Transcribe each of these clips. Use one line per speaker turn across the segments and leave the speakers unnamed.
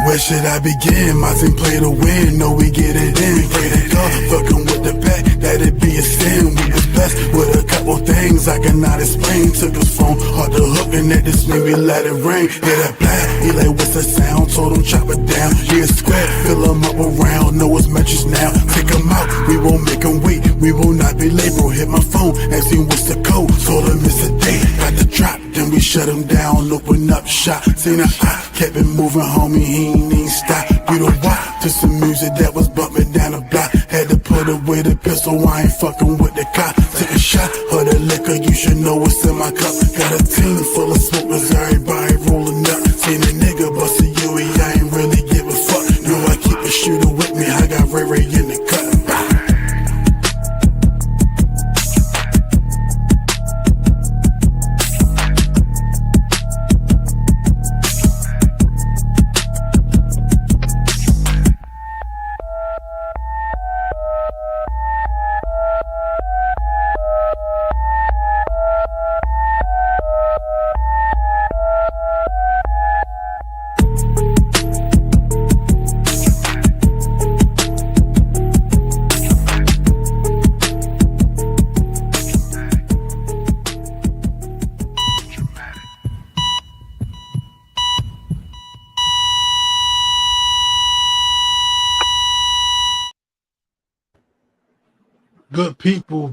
Where should I begin? My team play to win, no we get it in. Play the car, fucking with the pack, that'd be a sin. We was blessed with a couple things I cannot explain. Took his phone, hard to hook, and at this made me let it ring. Hear that blast, he like what's the sound? Told him chop it down, yeah square, fill him up around. Know his metrics now, take him out, we won't make him wait. We will not be late, bro, hit my phone, ask him what's the code. Told him it's a date, got the drop, then we shut him down, open up shop. Seen a eye, kept it moving, homie, he ain't even stop. You know why? To some music that was bumping down the block. Had to put away the pistol, I ain't fucking with the cop. Take a shot of the liquor, you should know what's in my cup. Got a team full of smokers, everybody rolling up. Seen a nigga bust a UE, I ain't really give a fuck. Know I keep a shooter with me, I got Ray Ray in the cut.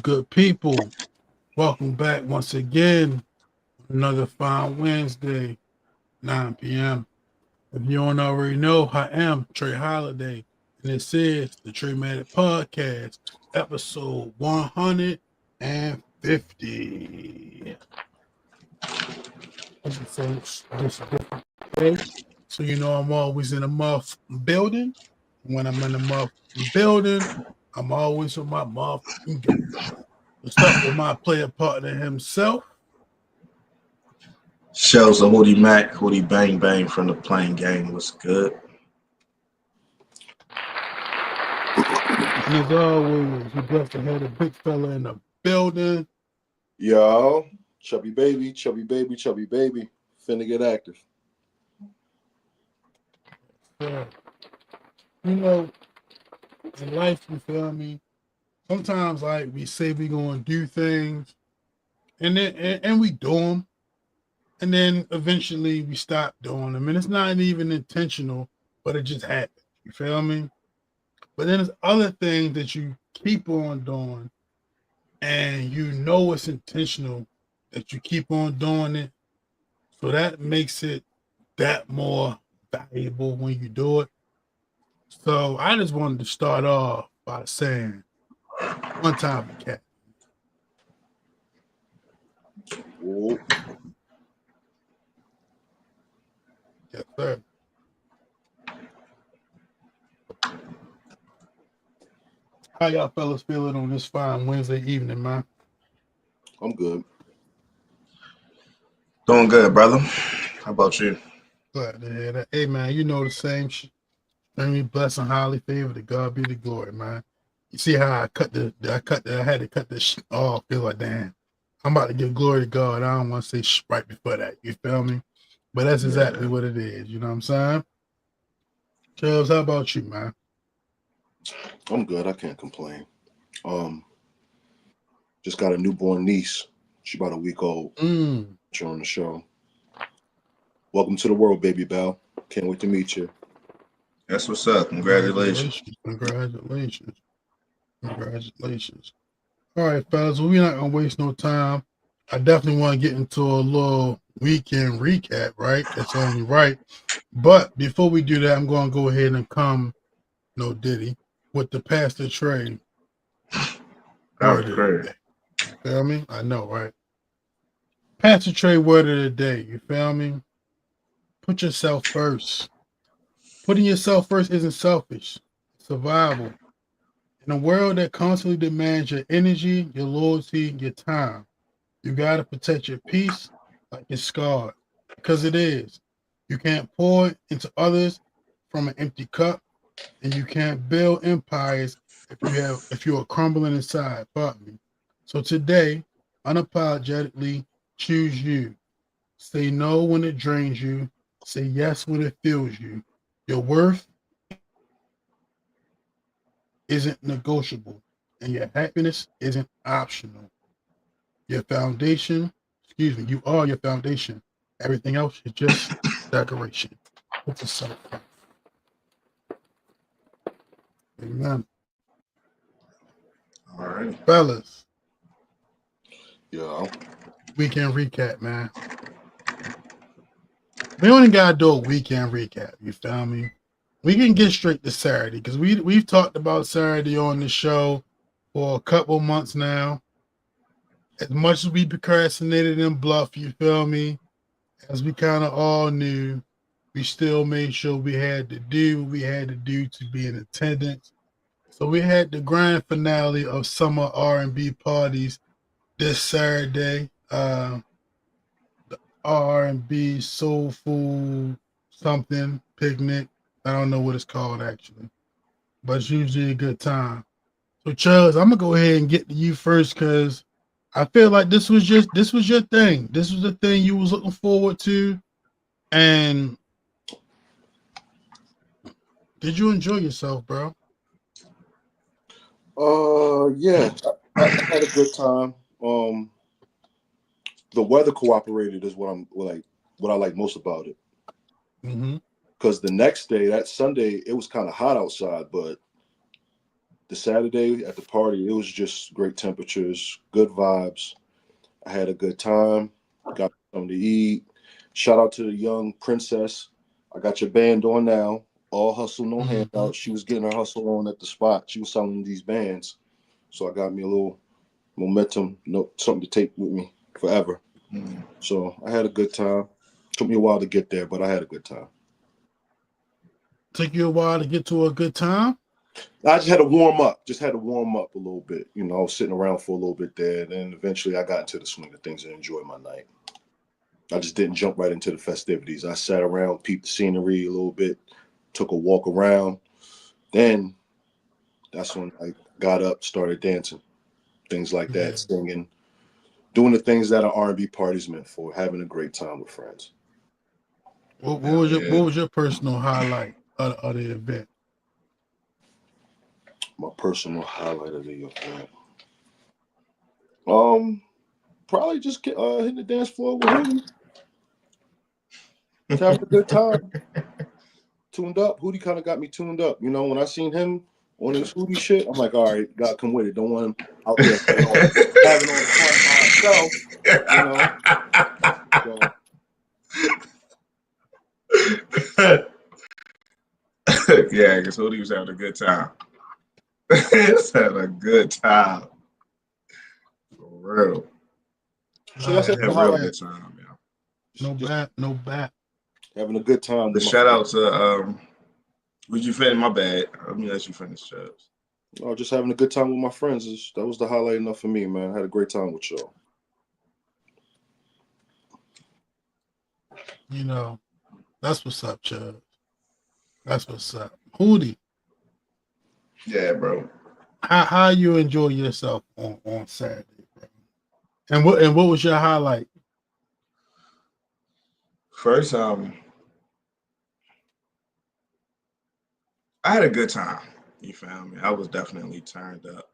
Good people. Welcome back once again. Another fine Wednesday, 9 p.m. If you don't already know, I am Trey Holiday, and this is the TraMatic Podcast, episode 150. So you know I'm always in a muff building. When I'm in a muff building, I'm always with my motherfucking game. Let's start with my player partner himself.
Shells of Hoodie Mac, Hoodie Bang Bang from the Playing Game. What's good?
And as always, we're blessed to have a big fella in the building.
Yo, chubby baby. Finna get active.
Yeah. You know, in life, you feel me? Sometimes, like, we say we're going to do things, and then and we do them, and then eventually we stop doing them. And it's not even intentional, but it just happens. You feel me? But then there's other things that you keep on doing, and you know it's intentional that you keep on doing it. So that makes it that more valuable when you do it. So I just wanted to start off by saying, one time for cat.
Whoa.
Yes, sir. How y'all fellas feeling on this fine Wednesday evening, man?
I'm good.
Doing good, brother. How about you?
Glad to hear that. Hey, man, you know the same shit. Bring blessing, highly favored. To God be the glory, man. You see how I had to cut this shit off. Feel like, damn, I'm about to give glory to God. I don't want to say right before that. You feel me? But that's exactly what it is. You know what I'm saying? Charles, how about you, man?
I'm good. I can't complain. Just got a newborn niece. She's about a week old. She's on the show. Welcome to the world, baby Belle. Can't wait to meet you.
That's what's up. Congratulations.
Congratulations. All right, fellas. Well, we're not going to waste no time. I definitely want to get into a little weekend recap, right? That's only right. But before we do that, I'm going to go ahead and come, no Diddy, with the Pastor Trey.
That was crazy.
Feel me? I know, right? Pastor Trey word of the day. You feel me? Put yourself first. Putting yourself first isn't selfish. It's survival. In a world that constantly demands your energy, your loyalty, your time, you got to protect your peace like it's scarred. Because it is. You can't pour into others from an empty cup, and you can't build empires
if you are crumbling inside, pardon me. So today, unapologetically choose you. Say no when it drains you. Say yes when it fills you. Your worth isn't negotiable, and your happiness isn't optional. Your foundation, you are your foundation. Everything else is just decoration. It's a self. Amen.
All right.
Fellas,
Yeah.
weekend recap, man. We only gotta do a weekend recap. You feel me? We can get straight to Saturday because we've talked about Saturday on the show for a couple months now. As much as we procrastinated and bluff, you feel me? As we kind of all knew, we still made sure we had to do what we had to do to be in attendance. So we had the grand finale of summer R&B parties this Saturday. The R&B soul food something picnic. I don't know what it's called actually, but it's usually a good time. So Charles, I'm gonna go ahead and get to you first because I feel like this was your thing. This was the thing you was looking forward to, and did you enjoy yourself, bro?
Yeah. I had a good time. The weather cooperated is what I like most about it.
Mm-hmm.
Because the next day, that Sunday, it was kind of hot outside, but the Saturday at the party, it was just great temperatures, good vibes. I had a good time, got something to eat. Shout out to the young princess. I got your band on now. All hustle, no handout. She was getting her hustle on at the spot. She was selling these bands. So I got me a little momentum, something to take with me forever.
Mm.
So I had a good time. Took me a while to get there, but I had a good time.
Took you a while to get to a good time?
I just had to warm up. A little bit. You know, I was sitting around for a little bit there. Then eventually I got into the swing of things and enjoyed my night. I just didn't jump right into the festivities. I sat around, peeped the scenery a little bit, took a walk around. Then that's when I got up, started dancing, things like that, singing, doing the things that an R&B party's meant for, having a great time with friends.
What was your personal highlight of the event?
My personal highlight of the event. Probably just hitting the dance floor with Hootie. Having a good time. Tuned up. Hootie kind of got me tuned up. You know, when I seen him on his Hootie shit, I'm like, all right, gotta come with it. Don't want him out there having on the front by himself, you know.
Yeah, because Hootie was having a good time. He's having a good time. For real.
So that's
a real good time, yeah.
No bad.
Having a good time.
The shout out to would you finish? My bad. Let me let you finish, Chubbs.
Oh, just having a good time with my friends. That was the highlight enough for me, man. I had a great time with y'all.
You know, that's what's up, Chubbs. That's what's up. Hootie.
Yeah, bro.
How you enjoy yourself on Saturday, bro? And what was your highlight?
First, I had a good time. You feel me? I was definitely turned up.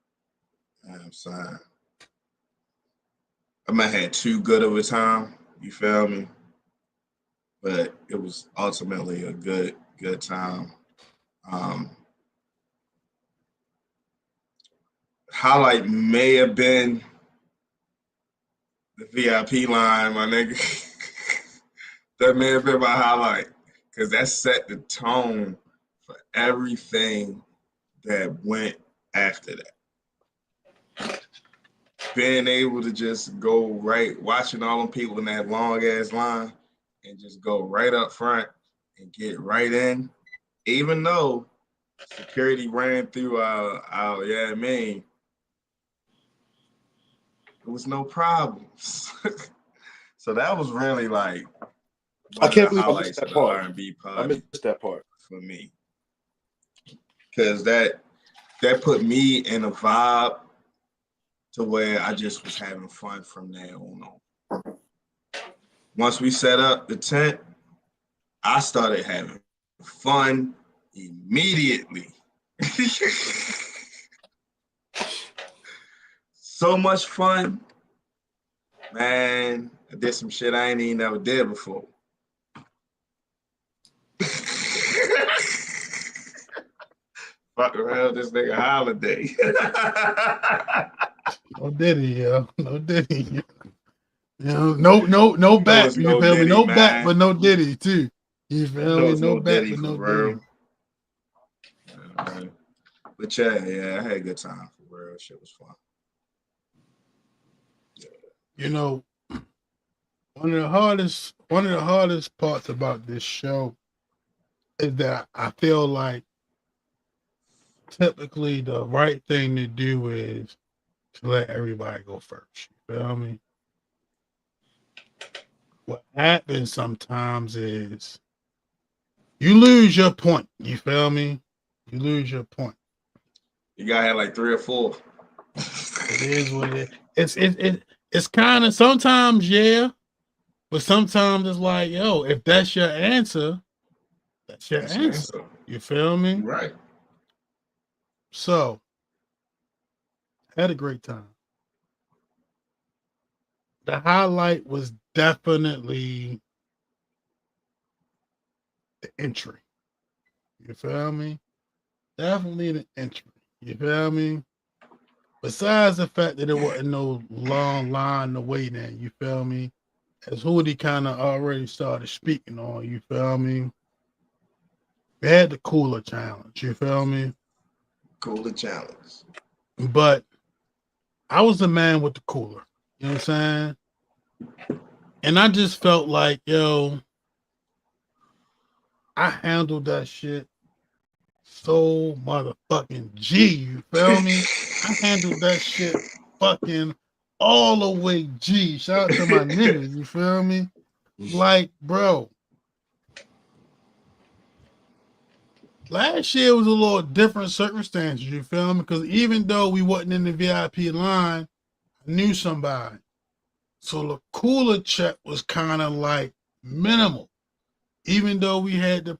I'm saying. I might have had too good of a time. You feel me? But it was ultimately a good time. Highlight may have been the VIP line, my nigga. That may have been my highlight because that set the tone for everything that went after that. Being able to just go right, watching all them people in that long ass line and just go right up front and get right in, even though security ran through our yeah, I mean, there was no problems. So that was really like
I can't believe I missed that part.
R&B party.
I missed that part
for me, because that that put me in a vibe to where I just was having fun from there on. Once we set up the tent, I started having fun immediately. So much fun, man. I did some shit I ain't even never did before. Fuck around this nigga holiday.
No Diddy, yo. No Diddy. You know, no back.
it's
You
no
feel me?
Diddy,
No
man.
back, but no Diddy too. You feel me?
it's
No back,
Diddy
but
for
no
real.
Diddy.
But yeah, I had a good time for real. Shit was fun. Yeah.
You know, one of the hardest parts about this show is that I feel like typically the right thing to do is to let everybody go first. You feel me? What happens sometimes is you lose your point. You feel me? You lose your point.
You gotta have like 3 or 4.
It is what it is. It's kind of sometimes, yeah, but sometimes it's like, yo, if that's your answer, that's your answer. You feel me?
Right.
So, had a great time. The highlight was definitely the entry. You feel me? Definitely the entry. You feel me? Besides the fact that there wasn't no long line to wait in, you feel me? As Hootie kind of already started speaking on, you feel me? We had the cooler challenge, you feel me?
Cooler challenge.
But I was the man with the cooler. You know what I'm saying? And I just felt like, yo, I handled that shit so motherfucking G, you feel me? I handled that shit fucking all the way G. Shout out to my nigga, you feel me? Like, bro, last year was a little different circumstances, you feel me? Because even though we wasn't in the VIP line, I knew somebody. So the cooler check was kind of like minimal. Even though we made the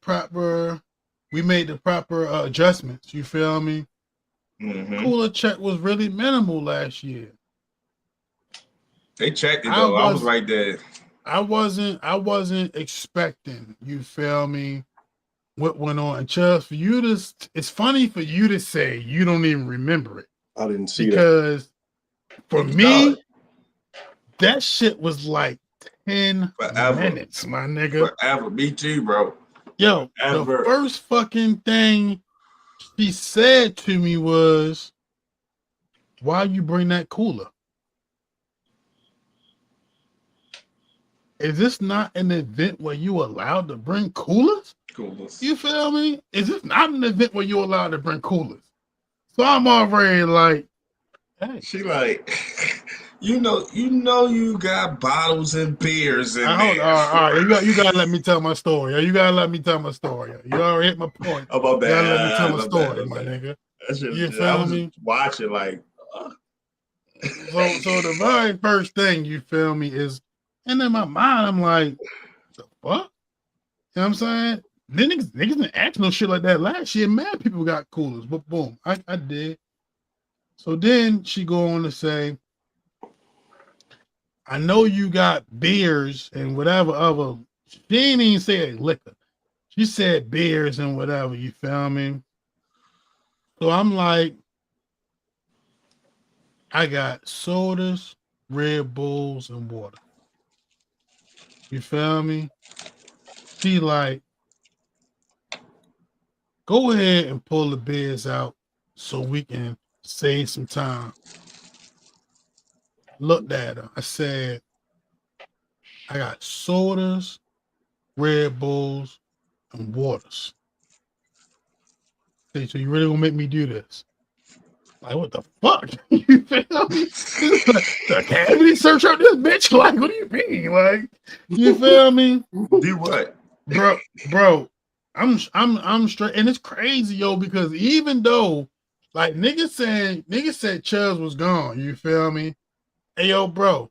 proper adjustments, you feel me?
Mm-hmm.
Cooler check was really minimal last year.
They checked it though. I was right there.
I wasn't expecting, you feel me, what went on. And just for you to, it's funny for you to say you don't even remember it.
I didn't see
because for
It's
me,
done.
that shit was like 10 minutes, my nigga.
Forever. Me too, bro.
Yo,
Forever.
the first fucking thing she said to me was, why you bring that cooler? Is this not an event where you allowed to bring coolers? You feel me? Is this not an event where you allowed to bring coolers? So I'm already like, hey.
She like, you know, you got bottles and beers in there.
All right. You gotta let me tell my story. You gotta let me tell my story. You already hit my point.
Oh, my bad.
You gotta let me tell my story, my nigga. You feel me?
Watching like.
So the very first thing, you feel me, is, and in my mind, I'm like, the fuck? You know what I'm saying? Then niggas didn't ask no shit like that last year. Mad people got coolers, but boom, I did. So then she go on to say, I know you got beers and whatever other. She didn't even say liquor. She said beers and whatever, you feel me? So I'm like, I got sodas, Red Bulls, and water. You feel me? She like, go ahead and pull the beers out so we can save some time. Looked at her. I said, I got sodas, Red Bulls, and waters. Say, so you really gonna make me do this? Like, what the fuck? You feel me? The cavity search out this bitch? Like, what do you mean? Like, you feel me?
Do what?
Bro, I'm straight, and it's crazy, yo, because even though Like niggas said Chubbs was gone. You feel me? Hey yo, bro.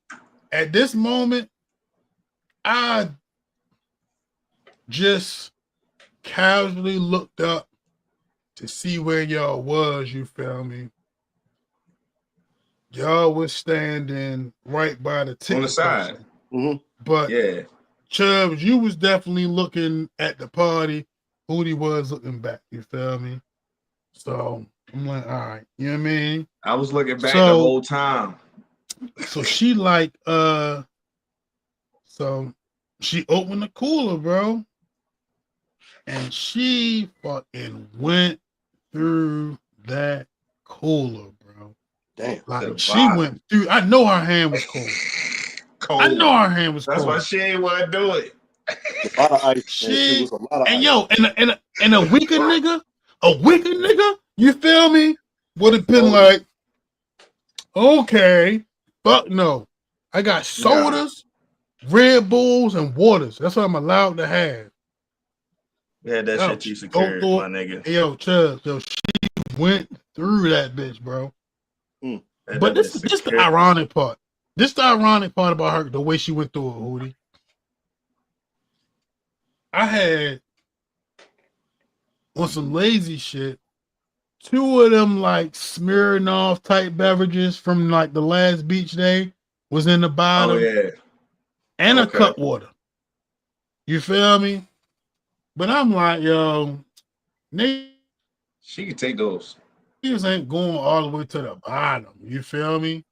At this moment, I just casually looked up to see where y'all was. You feel me? Y'all was standing right by the ticket
On the side.
person.
Mm-hmm.
But
Yeah.
Chubbs, you was definitely looking at the party. Hootie was looking back. You feel me? So I'm like, all right, you know what I mean?
I was looking back the whole time.
So she like, so she opened the cooler, bro, and she fucking went through that cooler, bro.
Damn.
Like she went through. I know her hand was cold. I know her hand was cold.
That's why she ain't want to do it.
A lot of ice. It was a lot of
and
ice.
Yo, and a weaker nigga, you feel me? Would have been like, okay, fuck no. I got sodas, Red Bulls, and waters. That's what I'm allowed to have.
Yeah, that shit you secured, my nigga.
Hey, yo, Chubbs, she went through that bitch, bro. But this is the ironic part. This the ironic part about her, the way she went through it, Hootie. I had, on some lazy shit, 2 of them like Smirnoff type beverages from like the last beach day was in the bottom.
Oh, yeah.
And a cut water. You feel me? But I'm like, yo, niggas,
she could take those.
Niggas ain't going all the way to the bottom. You feel me?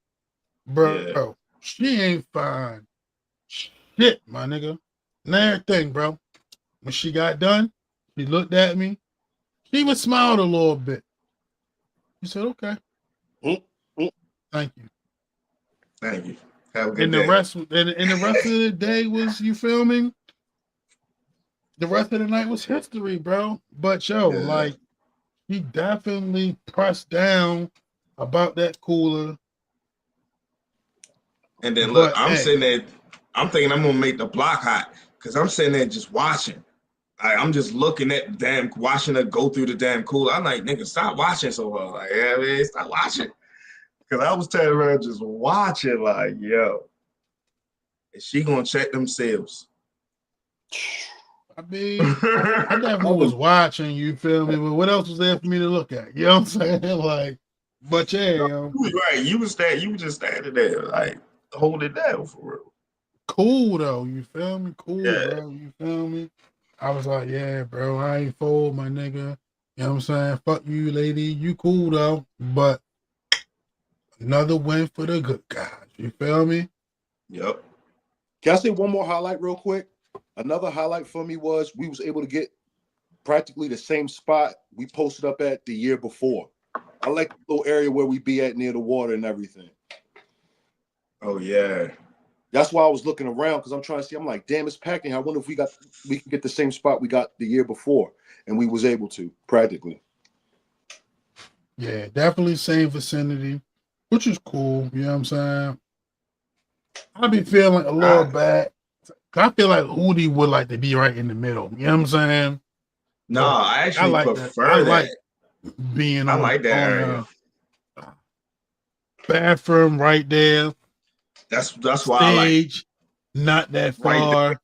Bro, she ain't fine. Shit, my nigga. And everything, bro. When she got done, she looked at me. She even smiled a little bit. She said, okay. Thank you.
Thank you. Have a good
day. And the rest of the day was, you feel me? The rest of the night was history, bro. But yo, like, he definitely pressed down about that cooler.
And then look, I'm sitting there, I'm thinking I'm gonna make the block hot because I'm sitting there just watching. I'm just looking at watching her go through the damn cooler. I'm like, nigga, stop watching so hard. Like, yeah, man, stop watching. Because I was telling her just watching, like, yo, is she gonna check them sales?
I mean, I definitely was watching, you feel me? But what else was there for me to look at? You know what I'm saying? Like, but yeah,
you was right. You was just standing there, like, hold it down for real.
Cool though, you feel me? Cool, bro. You feel me? I was like, yeah, bro, I ain't fold, my nigga. You know what I'm saying? Fuck you, lady. You cool though. But another win for the good guys. You feel me?
Yep.
Can I say one more highlight real quick? Another highlight for me was we was able to get practically the same spot we posted up at the year before. I like the little area where we be at near the water and everything.
Oh, yeah.
That's why I was looking around because I'm trying to see. I'm like, damn, it's packed in here. I wonder if we can get the same spot we got the year before, and we was able to practically.
Yeah, definitely same vicinity, which is cool. You know what I'm saying? I be feeling a little bad. I feel like Hootie would like to be right in the middle. You know what I'm saying?
No, I actually prefer that.
Like being
I like that area.
Bathroom right there.
That's why I like
not that far.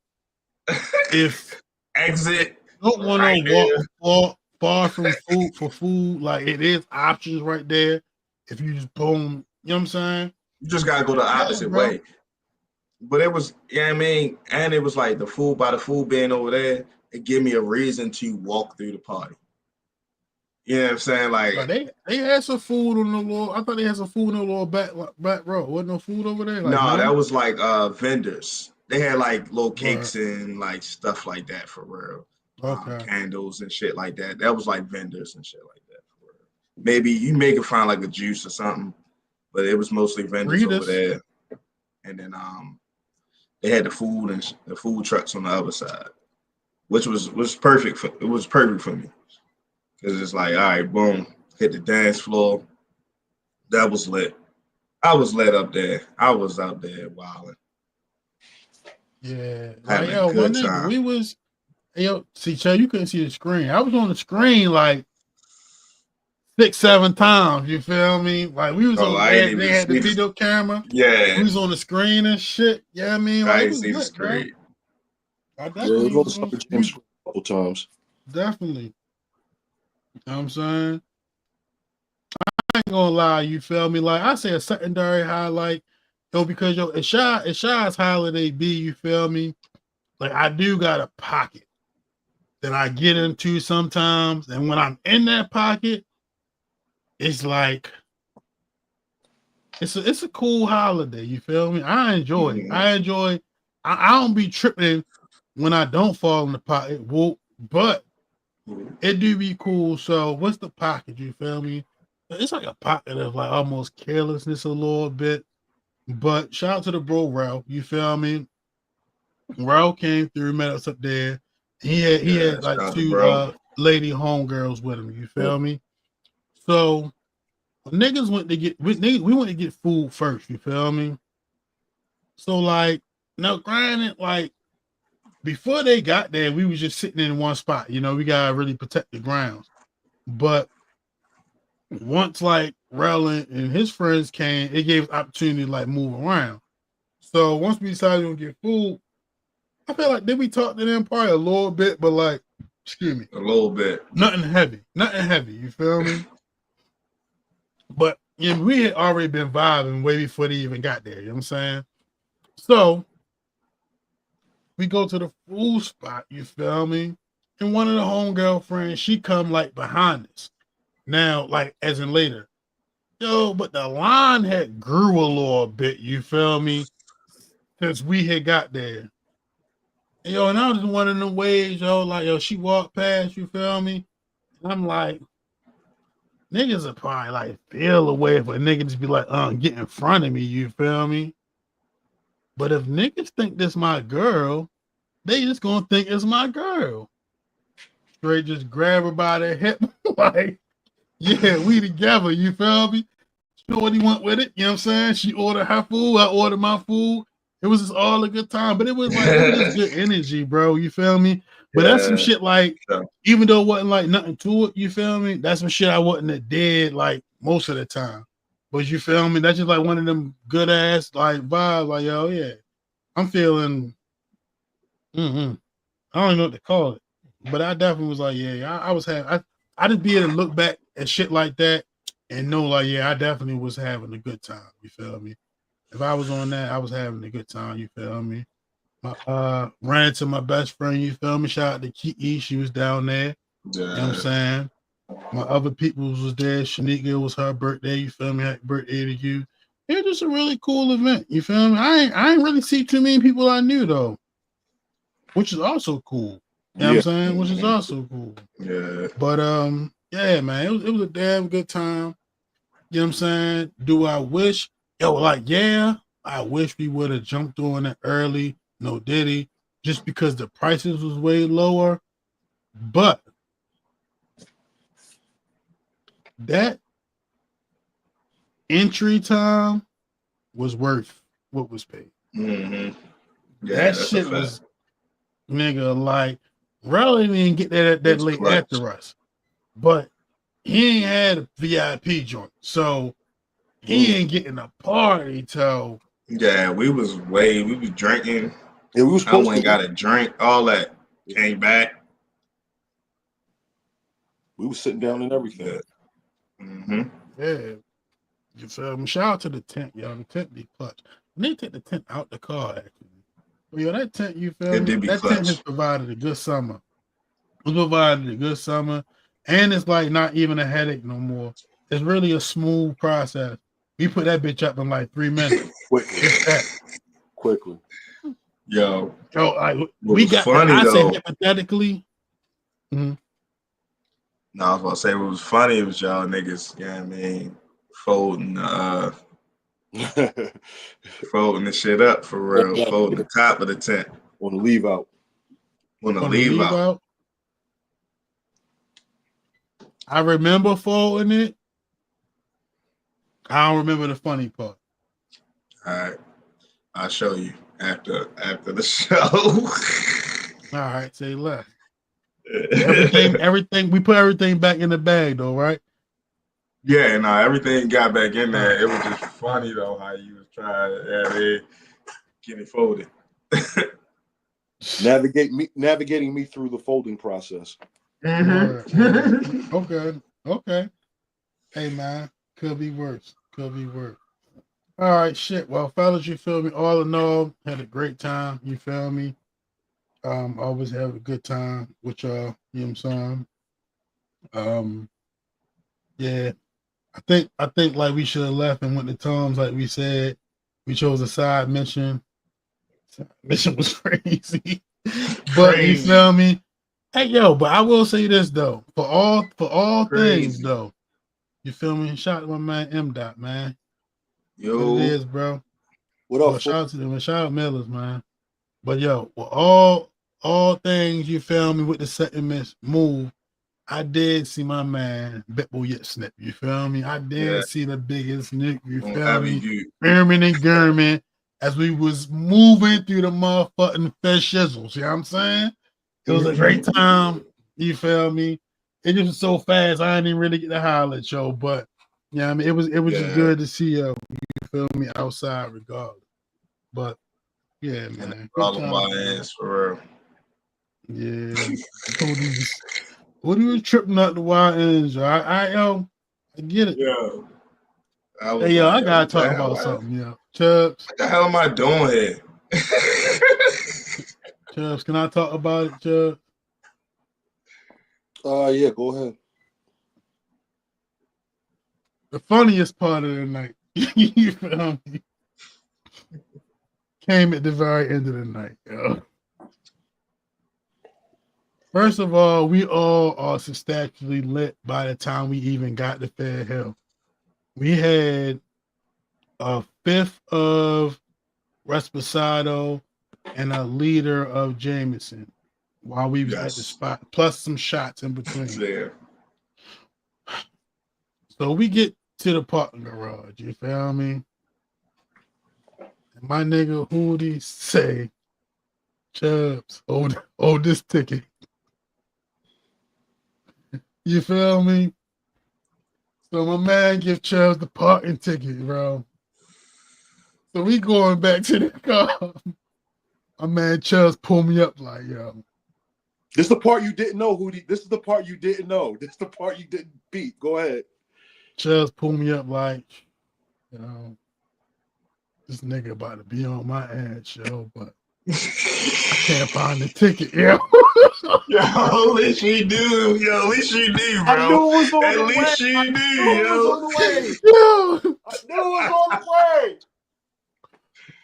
If
exit,
don't want to walk far from food, like it is options right there. If you just boom, you know what I'm saying?
You just gotta go the opposite way. But it was, yeah, I mean, and it was like the food being over there, it gave me a reason to walk through the party. You know what I'm saying? Like,
but they had some food on the little. I thought they had some food on the little back row. Wasn't no food over there? Like,
no, that was like vendors. They had like little cakes and like stuff like that for real.
Okay.
Candles and shit like that. That was like vendors and shit like that for real. Maybe you may could find like a juice or something, but it was mostly vendors over there. And then they had the food and the food trucks on the other side, which was perfect. It was perfect for me because it's like, all right, boom, hit the dance floor. That was lit. I was lit up there. I was out there wilding.
Yeah,
having
like, yo,
a good
my nigga,
time.
we was, yo, see, Chad, you couldn't see the screen. I was on the screen like 6-7 times. You feel me? Like we was
Oh,
on.
I ain't
They
even
had the
see.
video camera.
Yeah,
We was on the screen and shit. Yeah, I mean,
I
like it
ain't
was
see the
lit, bro.
screen.
I
Yeah, it was
definitely
on the
was on.
Summer Jam screen a couple times.
Definitely. You know what I'm saying? I ain't gonna lie, you feel me? Like I say a secondary highlight, because it's Shy's holiday B, you feel me? Like I do got a pocket that I get into sometimes, and when I'm in that pocket, it's like it's a cool holiday, you feel me? I enjoy it. I don't be tripping when I don't fall in the pocket, but it do be cool. So what's the pocket, you feel me? It's like a pocket of like almost carelessness a little bit. But shout out to the bro Ralph, you feel me? Ralph came through, met us up there. He
Yeah,
had
shout
like
out to
2
bro.
lady homegirls with him, you feel me? So niggas went to get we went to get food first, you feel me? So like now granted, like before they got there, we was just sitting in one spot, we gotta really protect the grounds. But once like Rel and his friends came, it gave us opportunity to like move around. So once we decided to get food, I feel like did we talk to them probably a little bit, but like, excuse me,
A little bit.
nothing heavy. You feel me? But we had already been vibing way before they even got there. You know what I'm saying? So we go to the food spot. You feel me? And one of the homegirl friends, she come like behind us. Now, like as in later, but the line had grew a little bit. You feel me? Since we had got there. And I was just one of them ways, like, she walked past, you feel me? And I'm like, niggas are probably like feel away if a nigga just be like, get in front of me, you feel me? But if niggas think this my girl, they just gonna think it's my girl. Straight just grab her by the hip, like, yeah, we together, you feel me? Shorty went with it, you know what I'm saying? She ordered her food, I ordered my food. It was just all a good time, but it was just good energy, bro. You feel me? But that's some shit like, even though it wasn't like nothing to it, you feel me? That's some shit I wouldn't have did like most of the time. But you feel me? That's just like one of them good ass like vibes, like, yo, yeah. I'm feeling I don't even know what to call it. But I definitely was like, yeah, I was having I just be able to look back at shit like that and know like, yeah, I definitely was having a good time. You feel me? If I was on that, I was having a good time. You feel me? Ran into my best friend. You feel me? Shout out to Kiki. She was down there. You know what I'm saying? My other people was there. Shanika, was her birthday. You feel me? Happy birthday to you. It was just a really cool event. You feel me? I ain't really see too many people I knew though, which is also cool. You know what I'm saying? Which is also cool.
Yeah.
But yeah, man, it was a damn good time. You know what I'm saying? Do I wish? I wish we would have jumped on it early. No diddy, just because the prices was way lower. But that entry time was worth what was paid.
Mm-hmm. Yeah,
That shit was, nigga, like, Raleigh didn't get that late
clutch.
after us. But he ain't had a VIP joint. So he ain't getting a party till.
Yeah, we was drinking.
Yeah, we was supposed
I went got a drink, all that. Came back.
We was sitting down and everything.
Yeah. Mm-hmm.
Yeah. You feel me? Shout out to the tent, yo. The tent be clutch. When they take the tent out the car, actually. But yo, that tent, you feel me? That tent has provided a good summer. It's provided a good summer. And it's like not even a headache no more. It's really a smooth process. We put that bitch up in like 3 minutes.
Quickly.
Yo,
like, we got
funny,
I
though.
say hypothetically.
No, I was gonna say what was funny was y'all niggas, you know what I mean, folding the shit up for real, folding the top of the tent.
On the leave out.
On the leave out.
I remember folding it. I don't remember the funny part.
All right. I'll show you after the show.
All right, say less. Everything, we put everything back in the bag though, right?
Yeah, no, everything got back in there. It was just funny though how you was trying to get it folded.
Navigating me through the folding process.
Word, word. Okay. Hey man, could be worse. Could be worse. All right, shit. Well, fellas, you feel me? All in all, had a great time. You feel me? Always have a good time with y'all. You know what I'm saying? Yeah. I think like we should have left and went to Tom's like we said. We chose a side mission. Mission was crazy. But you
Crazy.
feel me? Hey yo, but I will say this though. For all things
Crazy.
though. You feel me? Shout out to my man M. Dot, man.
Yo.
What it is, bro.
What
Well,
up?
shout out to them. Shout out Millers, man. But yo, well, all things you feel me with the second move, I did see my man Bitbull Yet Snip. You feel me? I did see the biggest Nick. You
On
feel
every
me?
view.
Ermin and Gurman as we was moving through the motherfucking fish shizzles. You know what I'm saying? It was a great time. You feel me? It just was so fast. I didn't even really get to holler at y'all, but yeah, I mean, it was just good to see you. You feel me? Outside, regardless. But yeah,
And
man, good
all of
time.
my ass for real.
Yeah, what are you tripping out the wild ends? I get it.
Yo. I was
Hey, yo,
like,
I
yo,
gotta
what the
talk
hell?
about something, yo. Chubbs,
What the hell am I doing here?
Chubbs, can I talk about it, Chubbs?
Yeah, go ahead.
The funniest part of the night, you feel me, came at the very end of the night, yo. First of all, we all are substantially lit by the time we even got to Fair Hill. We had a fifth of Resposado and a liter of Jameson while we was at the spot, plus some shots in between.
There.
So we get to the parking garage, you feel me? And my nigga Hootie say, Chubbs, hold this ticket. You feel me? So my man give Chubbs the parking ticket, bro. So we going back to the car. My man Chubbs pull me up like, yo.
This is the part you didn't know, Hootie. This is the part you didn't know. This is the part you didn't beat. Go ahead.
Chubbs pull me up like, you know, this nigga about to be on my ass, yo, but I can't find the ticket, yo.
Yo, at least you do. Yo, at least you do, bro.
I knew it was on
At
the
least
way.
you do,
I knew it was
yo.
on the way.
Yo.
I knew it was on the way.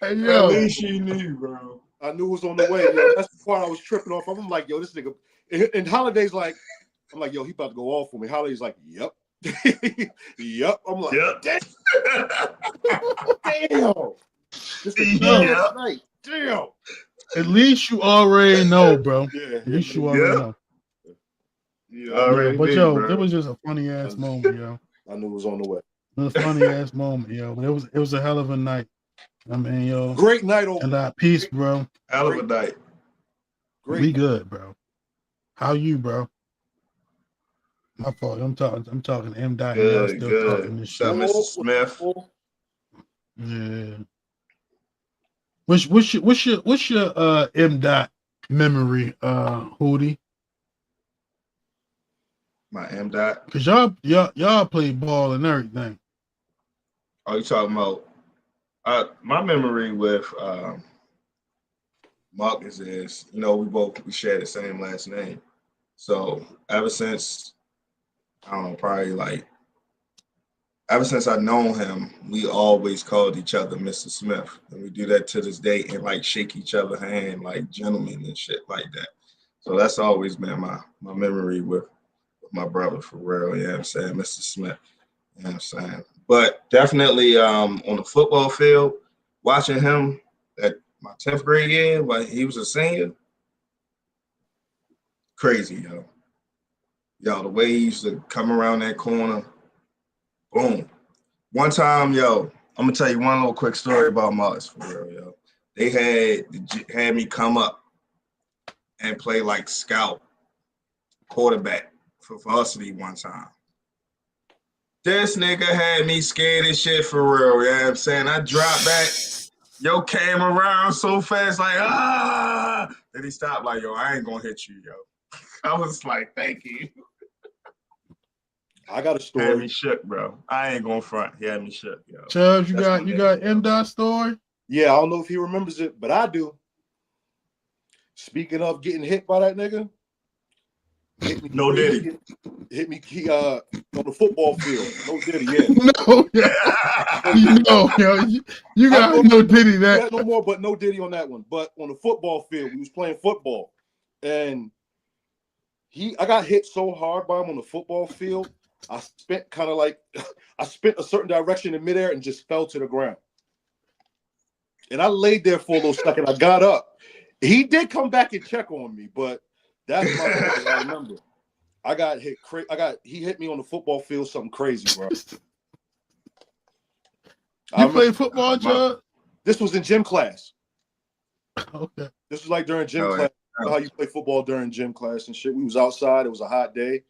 Hey,
At
yo.
least you knew, bro.
I knew it was on the way, yo. That's the part I was tripping off. I'm like, yo, this nigga. And Holiday's like, I'm like, yo, he about to go off for me. Holiday's like, yep. Yep. I'm like,
Yep.
damn. This is
Yep.
night. Damn.
At least you already know, bro.
Yeah.
At least you already
Yep.
know.
You already
but
did,
yo,
bro.
it was just a funny ass moment, yo.
I knew it was on the way.
It was a funny ass moment, yo. But it was a hell of a night. I mean, yo.
Great night over.
And peace, bro.
Hell of a night.
Great.
We good, bro. How you, bro? My fault. I'm talking to M. Dot and y'all still talking this shit.
What's up, Mr. Smith?
Yeah. What's your M. Dot memory, Hootie?
My M. Dot.
Cause y'all play ball and everything.
Oh, you talking about my memory with Marcus is, you know, we share the same last name. So ever since I don't know, probably like ever since I've known him, we always called each other Mr. Smith. And we do that to this day and like shake each other's hand like gentlemen and shit like that. So that's always been my memory with my brother for real, you know what I'm saying, Mr. Smith. You know what I'm saying? But definitely on the football field, watching him at my 10th grade year when he was a senior, crazy, yo. Yo, the way he used to come around that corner, boom. One time, yo, I'm gonna tell you one little quick story about Marcus for real, yo. They had me come up and play like scout quarterback for varsity one time. This nigga had me scared as shit for real. You know what I'm saying? I dropped back. Yo came around so fast, like, ah. Then he stopped, like, yo, I ain't gonna hit you, yo. I was like, thank you.
I got a
Had
story.
me shook, bro. I ain't gonna front. He had me shook, yo.
Chubbs, you
That's
got
my nigga,
M. Dot story?
Yeah, I don't know if he remembers it, but I do. Speaking of getting hit by that nigga, hit me
No
crazy.
Diddy.
Hit me on the football field. No Diddy, yeah.
No, yo, you got no Diddy that.
Yeah, no more, but no Diddy on that one. But on the football field, we was playing football, and I got hit so hard by him on the football field. I spent a certain direction in midair and just fell to the ground. And I laid there for a little second. I got up. He did come back and check on me, but that's my story. I remember. I got hit. He hit me on the football field. Something crazy, bro.
You played football, Chubb?
This was in gym class.
Okay.
This was like during gym class. You know how you play football during gym class and shit. We was outside. It was a hot day.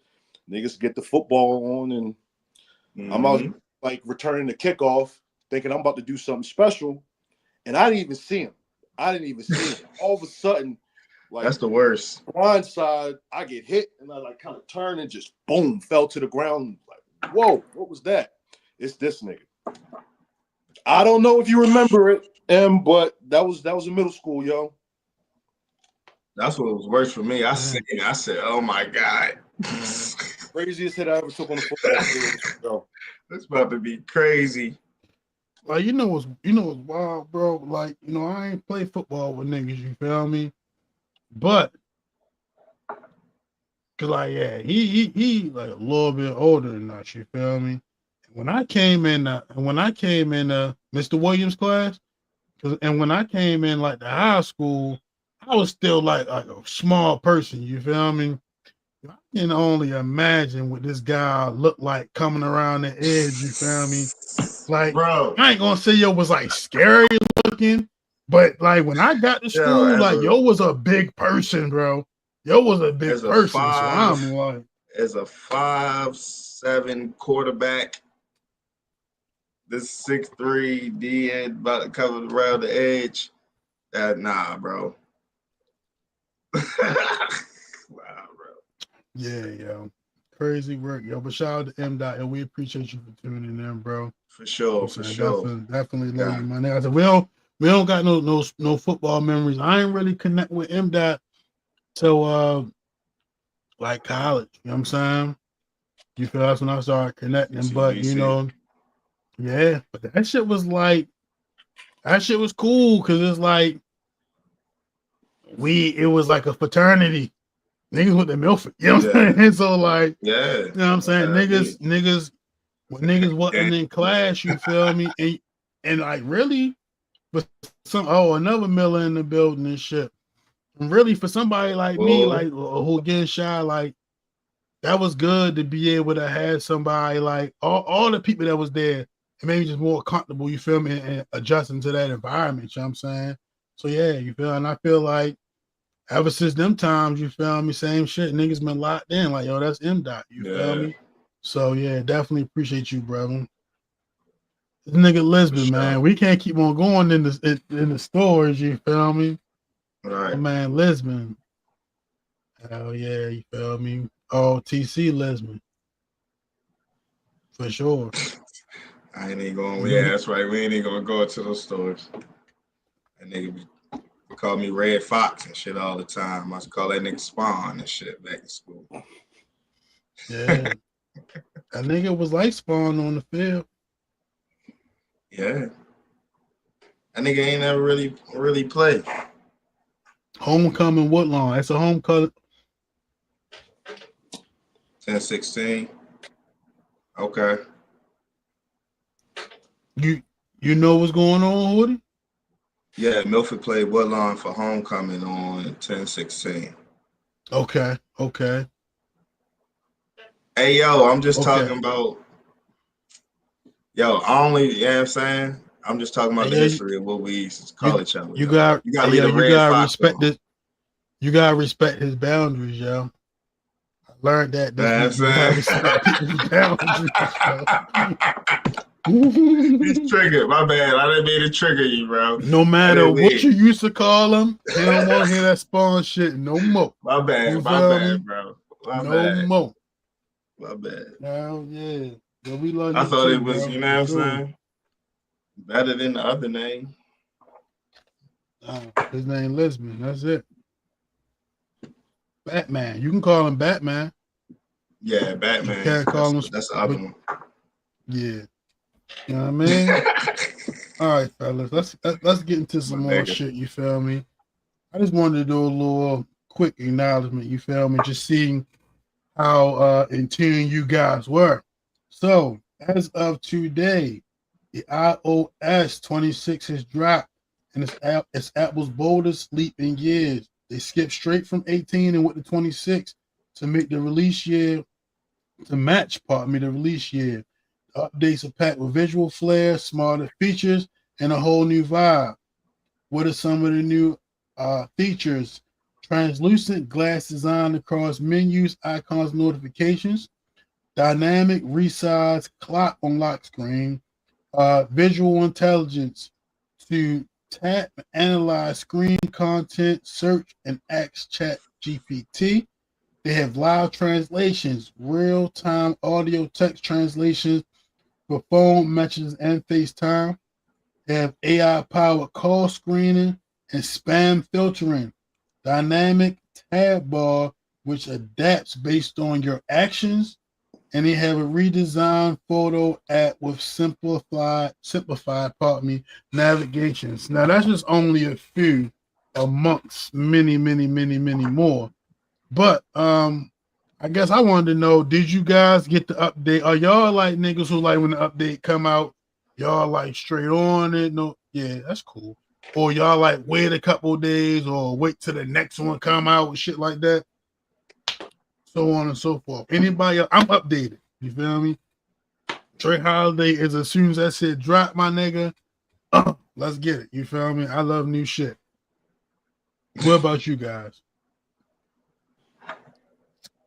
Niggas get the football on, and I'm out like returning the kickoff, thinking I'm about to do something special, and I didn't even see him. All of a sudden, like
that's the worst.
Blind side, I get hit, and I like kind of turn and just boom, fell to the ground. Like, whoa, what was that? It's this nigga. I don't know if you remember it, but that was in middle school, yo.
That's what was worse for me. I said, oh my God.
Craziest hit I ever took on the football field.
It's about to be crazy.
Like, you know what's wild, bro? Like, I ain't play football with niggas, you feel me? But cause like, yeah, he like a little bit older than us, you feel me? When I came in Mr. Williams class, and when I came in like the high school, I was still like a small person, you feel me? I can only imagine what this guy looked like coming around the edge, you feel me? Like,
bro,
I ain't gonna say yo was like scary looking, but like when I got to school, yo was a big person, bro. Yo was a big person. So I'm like,
as a 5'7" quarterback, this 6'3" D about to cover around the edge. Nah, bro. Wow, bro.
Yeah, yo. Crazy work, yo. But shout out to M. Dot, and we appreciate you for tuning in, bro.
For sure.
Definitely love you, my nigga. I said we don't got no football memories. I ain't really connect with M. Dot till like college. You know what I'm saying? You feel that's when I started connecting. But yeah, but that shit was cool because it's like it was like a fraternity. Niggas with the Milford. You know what I'm saying? So like, you know what I'm saying? Niggas wasn't in class, you feel me? And like really but another Miller in the building and shit. And really for somebody like me, like who getting shy, like that was good to be able to have somebody like all the people that was there and maybe just more comfortable, you feel me, and adjusting to that environment, you know what I'm saying? So yeah, you feel, and I feel like ever since them times, you feel me, same shit, niggas been locked in, like, yo, that's M. Dot, you feel me? So yeah, definitely appreciate you, brother. This nigga Lisbon, man, we can't keep on going in the stores, you feel me?
Right.
Oh, man, Lisbon. Hell yeah, you feel me? Oh, TC Lisbon. For sure.
I ain't even going. Yeah, that's right. We ain't even gonna go to those stores. That nigga call me Red Fox and shit all the time. I used to call that nigga Spawn and shit back in school.
Yeah. That nigga was like Spawn on the field.
Yeah. That nigga ain't never really played.
Homecoming Woodlawn. That's a homecoming.
10-16. Okay.
You know what's going on, Woody?
Yeah, Milford played Woodlawn for homecoming on 10-16.
Okay.
Hey, yo, I'm just talking about, you know what I'm saying? I'm just talking about the history of what we used to call each other.
You gotta
leave the Red Fox
respect this. You gotta respect his boundaries, yo. learned that this
Nah, I'm
week. You gotta
saying.
respect people's boundaries, bro.
He's triggered. My bad. I didn't mean to trigger you, bro.
No
I
matter
didn't
what you
mean.
used to call him, he don't want to hear that spawn shit no more.
My
You
bad. My
feel me?
bad, bro. My
No
bad.
more.
My bad.
Hell yeah. But we love
I
you
thought
too,
it was,
bro.
you know
For
what I'm
sure.
saying? Better than the other name.
His name Lisbon. That's it. Batman. You can call him Batman.
Yeah,
You
Batman.
can't call him.
That's the other
But
one.
yeah. You know what I mean? All right, fellas. Let's get into some
My
more
nigga.
shit. You feel me? I just wanted to do a little quick acknowledgement. You feel me? Just seeing how in tune you guys were. So as of today, the iOS 26 has dropped, and it's Apple's boldest leap in years. They skipped straight from 18 and went to 26 to make the release year to match, pardon me, the release year. The updates are packed with visual flair, smarter features, and a whole new vibe. What are some of the new features? Translucent glass design across menus, icons, notifications, dynamic resize clock on lock screen, visual intelligence to tap and analyze screen content, search, and ask Chat GPT. They have live translations, real-time audio text translations for phone messages and FaceTime. They have AI-powered call screening and spam filtering, dynamic tab bar, which adapts based on your actions, and they have a redesigned photo app with simplified, pardon me, navigations. Now that's just only a few amongst many, many, many, many more. But I guess I wanted to know, did you guys get the update? Are y'all like niggas who like when the update come out, y'all like straight on it? No, yeah, that's cool. Or y'all like wait a couple days or wait till the next one come out with shit like that? So on and so forth. Anybody else? I'm updated. You feel me? Trey Holiday is as soon as that shit drop, my nigga. Let's get it. You feel me? I love new shit. What about you guys?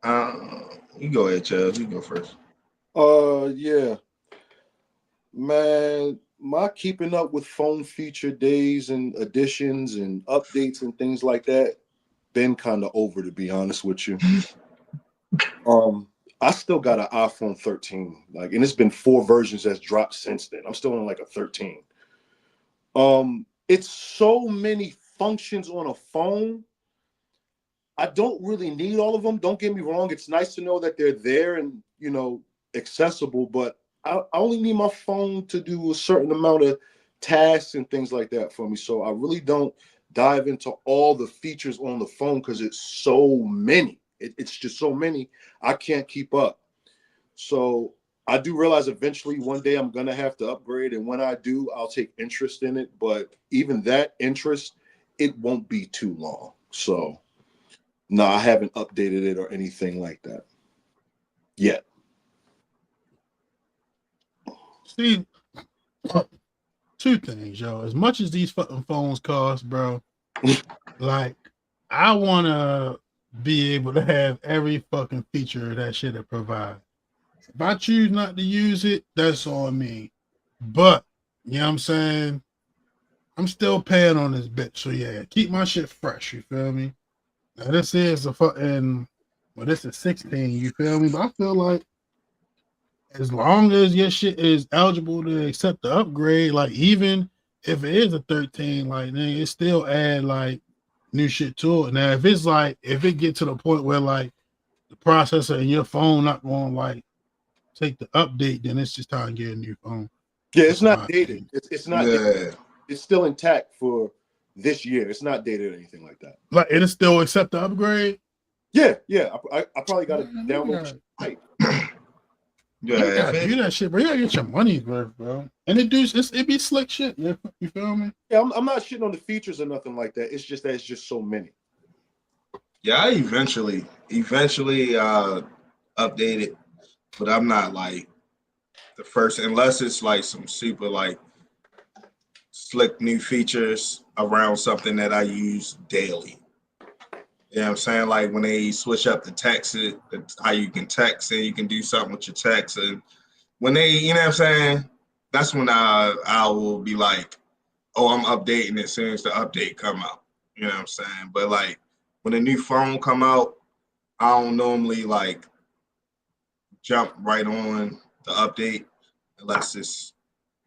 You go ahead, Chubbs. You go first.
Yeah, man. My keeping up with phone feature days and additions and updates and things like that been kind of over, to be honest with you. I still got an iPhone 13, like, and it's been 4 versions that's dropped since then. I'm still on like a 13. It's so many functions on a phone. I don't really need all of them. Don't get me wrong. It's nice to know that they're there and, accessible, but I only need my phone to do a certain amount of tasks and things like that for me. So I really don't dive into all the features on the phone because it's so many. It's just so many. I can't keep up. So I do realize eventually one day I'm going to have to upgrade. And when I do, I'll take interest in it. But even that interest, it won't be too long. So no, I haven't updated it or anything like that yet.
See, two things, yo. As much as these fucking phones cost, bro, like I want to be able to have every fucking feature that shit it provide. If I choose not to use it, that's on me. But, you know what I'm saying? I'm still paying on this bitch. So yeah, keep my shit fresh, you feel me? Now this is a fucking, well, this is 16, you feel me? But I feel like as long as your shit is eligible to accept the upgrade, like even if it is a 13, like then it still add like new shit to it. Now if it's like if it get to the point where like the processor in your phone not going to like take the update, then it's just time to get a new phone.
Yeah,
That's
it's not
my
dated.
opinion.
It's not
Yeah.
dated. It's still intact for this year. It's not dated or anything like that.
Like it'll still accept the upgrade.
Yeah. I probably got to
Man,
download.
Yeah,
you
if
gotta do
it,
that shit, bro. You gotta get your money's worth, bro. And it be slick shit. You feel me?
Yeah, I'm not shitting on the features or nothing like that. It's just that it's just so many.
yeah, I eventually update it, but I'm not like the first unless it's like some super like slick new features around something that I use daily. You know what I'm saying? Like when they switch up the text, how you can text and you can do something with your text. And when they, you know what I'm saying? That's when I will be like, oh, I'm updating it as soon as the update come out. You know what I'm saying? But like when a new phone come out, I don't normally like jump right on the update unless it's,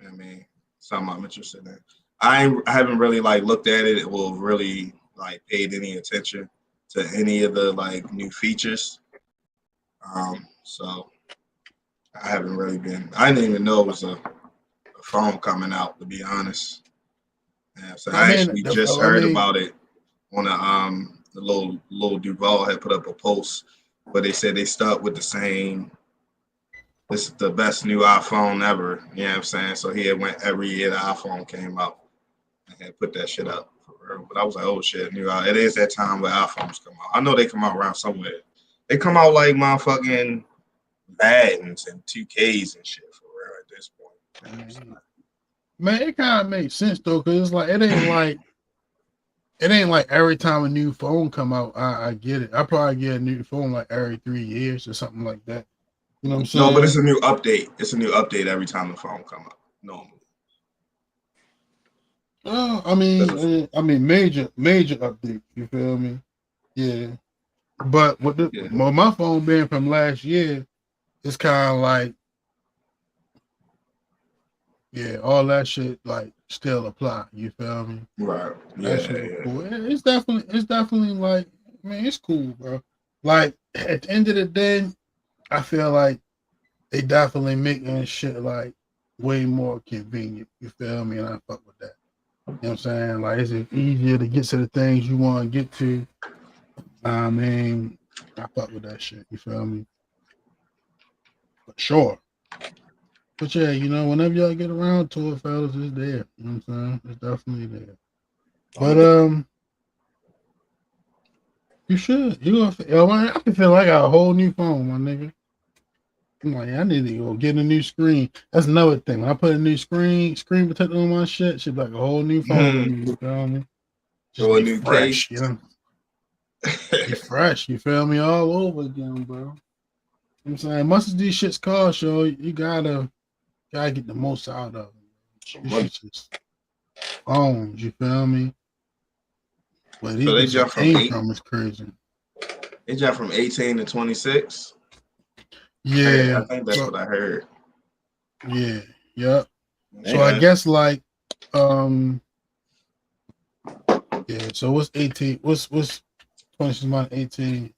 I mean, something I'm interested in. I haven't really like looked at it or really like paid any attention to any of the like new features. So I haven't really been. I didn't even know it was a phone coming out, to be honest. Yeah, so
I
I
mean,
actually just heard about it on the little Duval had put up a post, but they said they stuck with the same. This is the best new iPhone ever. You know what I'm saying? So he had went every year the iPhone came out and had put that shit up for real. But I was like, oh shit, new. It is that time where iPhones come out. I know they come out around somewhere. They come out like motherfucking Maddens and 2Ks and shit for real at this point.
Man, it kind of makes sense though, cause it's like it ain't like every time a new phone come out, I get it. I probably get a new phone like every 3 years or something like that. You know what I'm saying?
No, but it's a new update. It's a new update every time the phone come out. Normally.
Oh, I mean, major update. You feel me? Yeah. But with my phone being from last year, it's kind of like, yeah, all that shit like still apply. You feel me?
Right.
That shit was cool. It's definitely like, man, it's cool, bro. Like at the end of the day, I feel like they definitely making shit like way more convenient. You feel me? And I fuck with that. You know what I'm saying? Like, is it easier to get to the things you want to get to? I mean, I fuck with that shit. You feel me? For sure. But yeah, you know, whenever y'all get around to it, fellas, it's there. You know what I'm saying? It's definitely there. But you should. You gonna? I can feel like I got a whole new phone, my nigga. I'm like, I need to go get a new screen. That's another thing. When I put a new screen protector on my shit, should be like a whole new phone. You feel me? Just
Or a
be
new
fresh,
case.
you know. Be fresh, you feel me? All over again, bro. You know what I'm saying, much as these shits cost, yo, you gotta get the most out of them. These shits is phones, you feel me? Where these
So they
bitches
jump from
came from is crazy.
They jump from 18 to 26.
Yeah,
I think that's what I heard.
Yeah, yep.
Hey,
So
man.
I guess like yeah, so what's 18? What's 26 minus 18?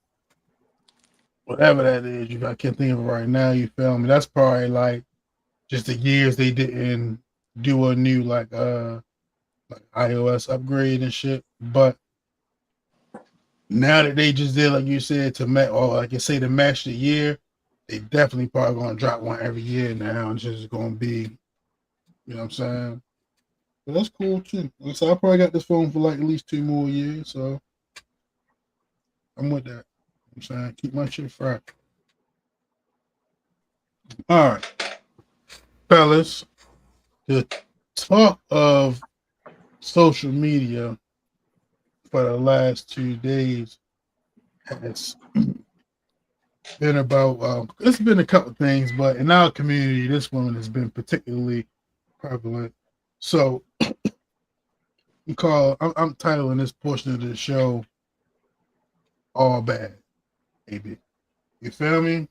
Whatever that is, I can't think of it right now, you feel me? That's probably like just the years they didn't do a new like iOS upgrade and shit. But now that they just did, like you said, to match, or like you say, to match the year, they definitely probably gonna drop one every year now, and just gonna be, you know what I'm saying? But that's cool too. So I probably got this phone for like at least 2 more years, so I'm with that. You know what I'm saying, keep my shit fresh. All right, fellas. The talk of social media for the last 2 days has been about it's been a couple things, but in our community, this one has been particularly prevalent. So I'm titling this portion of the show "All Bad," baby. You feel me?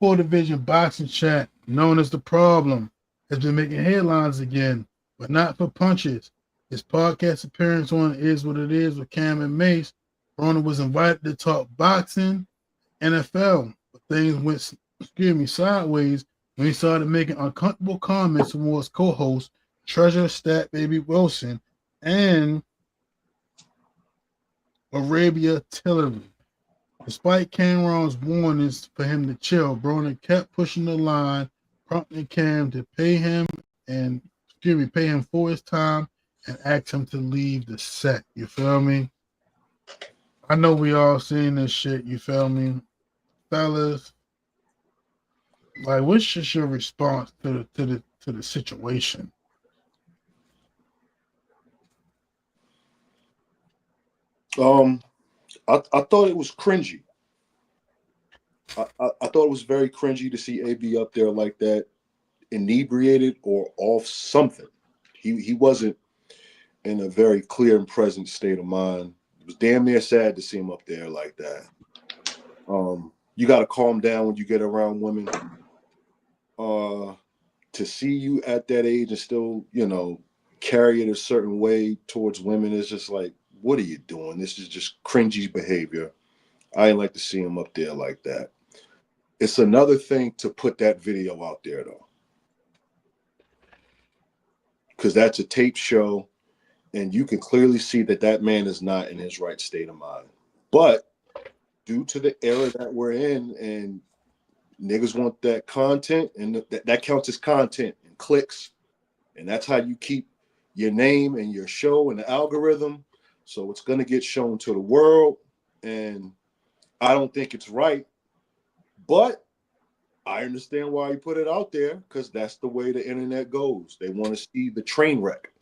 4 Division boxing chat, known as The Problem, has been making headlines again, but not for punches. His podcast appearance on Is What It Is with Cam and Mace, Rona was invited to talk boxing, NFL, but things went, sideways when he started making uncomfortable comments towards co-host Treasure Stat Baby Wilson and Arabia Tillery. Despite Cameron's warnings for him to chill, Broner kept pushing the line, prompting Cam to pay him for his time and ask him to leave the set. You feel me? I know we all seen this shit, you feel me? Fellas, like what's just your response to the situation?
I thought it was cringy. I thought it was very cringy to see AB up there like that, inebriated or off something. He wasn't in a very clear and present state of mind. It was damn near sad to see him up there like that. You got to calm down when you get around women. To see you at that age and still, carry it a certain way towards women is just like, what are you doing? This is just cringy behavior. I ain't like to see him up there like that. It's another thing to put that video out there, though, because that's a tape show, and you can clearly see that man is not in his right state of mind. But due to the era that we're in, and niggas want that content, and that counts as content and clicks, and that's how you keep your name and your show and the algorithm. So it's going to get shown to the world, and I don't think it's right, but I understand why you put it out there, because that's the way the internet goes. They want to see the train wreck.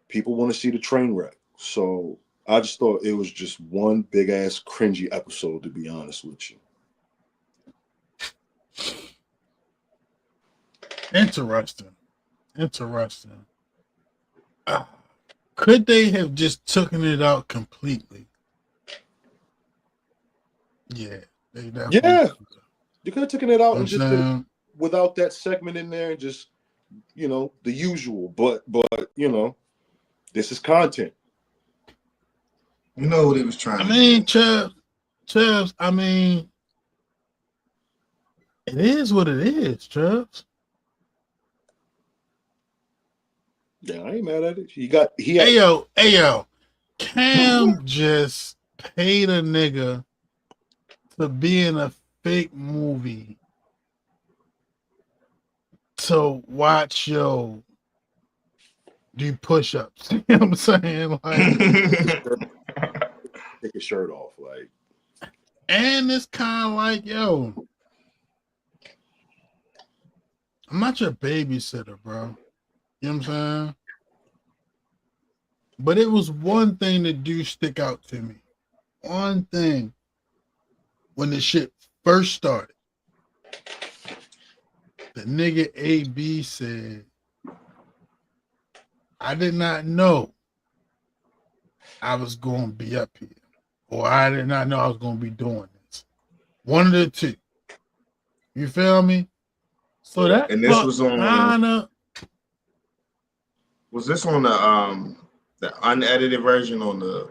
People want to see the train wreck. So I just thought it was just one big ass cringy episode, to be honest with you.
Interesting. Could they have just taken it out completely? Yeah, they definitely.
Yeah, you could have taken it out and just
saying,
without that segment in there, and just the usual. But this is content.
You know what he was trying to
do. Chubbs, I mean, it is what it is, Chubbs.
Yeah, I ain't mad at it.
Hey yo, Cam just paid a nigga to be in a fake movie to watch do push-ups. You know what I'm saying? Like,
take his shirt off, like.
And it's kind of like, yo, I'm not your babysitter, bro. You know what I'm saying? But it was one thing that do stick out to me. One thing. When the shit first started, the nigga AB said, I did not know I was going to be up here. Or I did not know I was going to be doing this. One of the two. You feel me? So that,
and this was on was this on the unedited version on the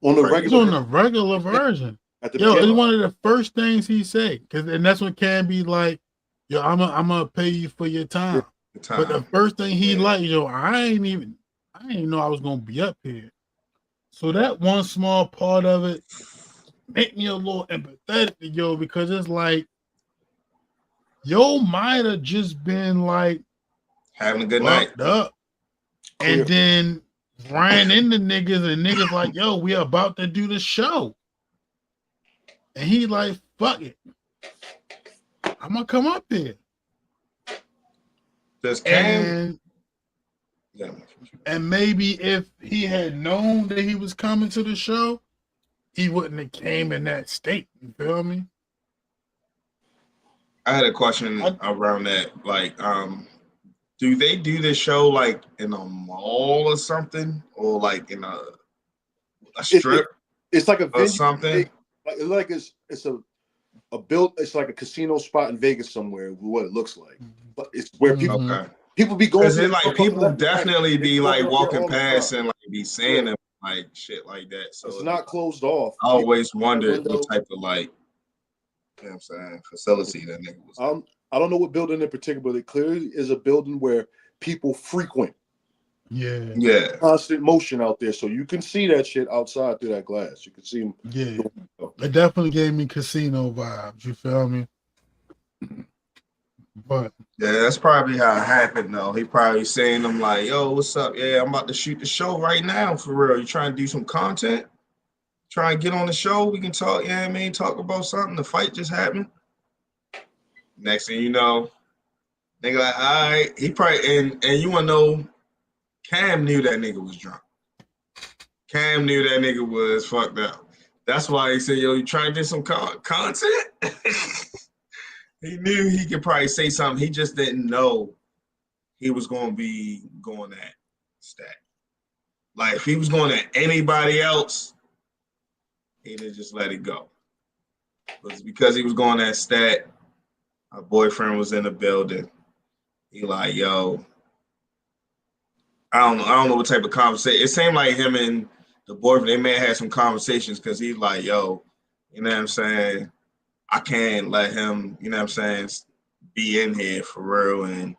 regular?
It's on the regular version. Yo, it's one of the first things he said, and that's when Cam be like, yo, I'm gonna pay you for your time. But the first thing he like, yo, I ain't know I was gonna be up here. So that one small part of it make me a little empathetic to yo, because it's like, yo might have just been like
having a good night
up, and then ran into niggas, and niggas like, yo, we about to do the show. And he like, fuck it, I'm gonna come up there. And maybe if he had known that he was coming to the show, he wouldn't have came in that state. You feel me?
I had a question around that. Like, do they do this show like in a mall or something, or like in a strip?
It's like a venue,
or something.
It's like a casino spot in Vegas somewhere. What it looks like, but it's where people be going.
Because like people definitely be like walking past and like be saying them like shit like that. So
it's not closed off.
I always wondered what type of like, you know what I'm saying, facility that nigga was.
I don't know what building in particular, but it clearly is a building where people frequent.
Yeah.
Constant motion out there, so you can see that shit outside through that glass. You can see them.
Yeah. It definitely gave me casino vibes. You feel me? But
yeah, that's probably how it happened though. He probably saying them like, yo, what's up? Yeah, I'm about to shoot the show right now for real. You trying to do some content? Try and get on the show. We can talk, talk about something. The fight just happened. Next thing you know, nigga like, all right. He probably and you wanna know, Cam knew that nigga was drunk. Cam knew that nigga was fucked up. That's why he said, yo, you trying to get some content? He knew he could probably say something. He just didn't know he was going to be going at Stat. Like, if he was going at anybody else, he'd have just let it go. But because he was going at Stat, my boyfriend was in the building. He like, yo, I don't know what type of conversation. It seemed like him and the boyfriend, they may have had some conversations because he's like, yo, you know what I'm saying? I can't let him, you know what I'm saying, be in here for real, and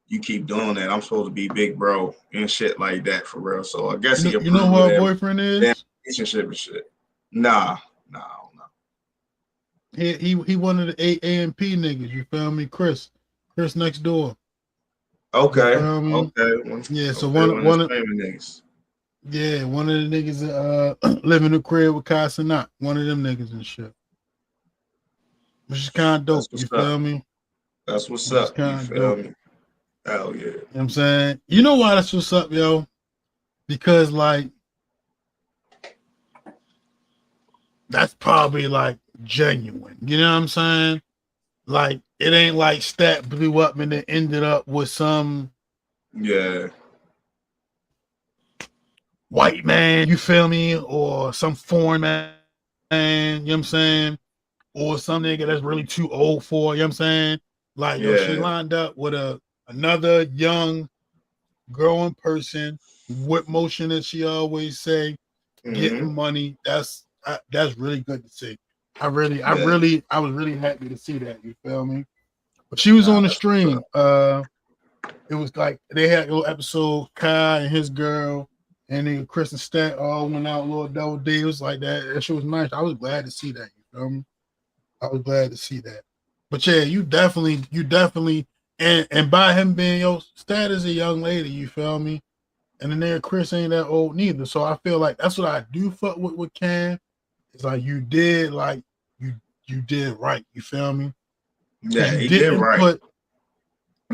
you keep doing that. I'm supposed to be big bro and shit like that for real. So I guess he approved
You know who
of
her boyfriend
that
is?
relationship and shit. Nah, I don't know.
He one of the AMP niggas. You feel me, Chris next door.
Okay,
You feel me? Yeah. So one of
niggas.
yeah, one of the niggas live in the crib with Casanat. One of them niggas and shit. Which is kind of dope. You feel me?
That's what's
Which is
up. You
kind of
feel
dope.
me? Hell yeah.
You know what I'm saying? You know why that's what's up, yo? Because like that's probably like genuine. You know what I'm saying? Like it ain't like Stat blew up and then ended up with some white man, you feel me? Or some foreign man, you know what I'm saying? Or some nigga that's really too old for, you know what I'm saying? Like, yo, she lined up with another young, growing person with motion, as she always say, getting money. That's really good to see. I was really happy to see that. You feel me? But she was on the stream. It was like they had a little episode, Kai and his girl, and then Chris and Stat all went out a little double D. It was like that. That shit was nice. I was glad to see that. You feel me? I was glad to see that. But yeah, you definitely, and by him being Stat is a young lady, you feel me? And then there, Chris ain't that old neither. So I feel like that's what I do fuck with Cam. It's like you did right. You feel me?
Yeah, he did right.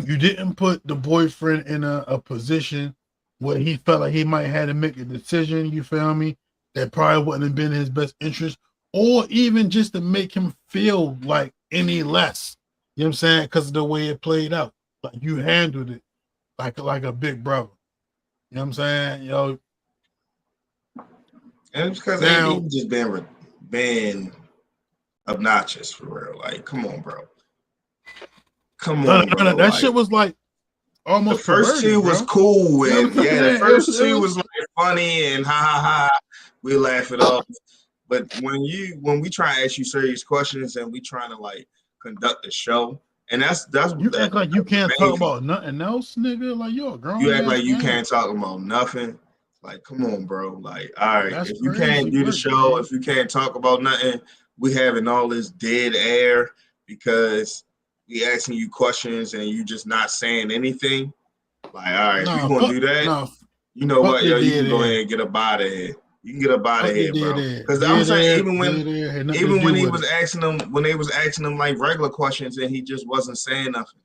You didn't put the boyfriend in a position where he felt like he might have to make a decision, you feel me, that probably wouldn't have been in his best interest, or even just to make him feel like any less. You know what I'm saying? Because of the way it played out. Like you handled it like a big brother. You know what I'm saying? Yo.
And it's because he just been obnoxious for real. Like, come on, bro. Come on, bro.
That shit was like almost
the first two was cool with the first two was like funny and ha ha ha. We laugh it off. But when we try to ask you serious questions and we trying to like conduct the show, and that's
you act like you can't talk about nothing else, nigga. Like you're a grown.
You act like you can't talk about nothing. Like, come on, bro. Like, all right, if you can't do the show, if you can't talk about nothing, we having all this dead air because we asking you questions and you just not saying anything. Like, all right, if you gonna do that, you know what, yo, you can go ahead and get up out of here. You can get up out of here, bro. Because I'm saying, even when he was asking them, when they was asking him like regular questions and he just wasn't saying nothing,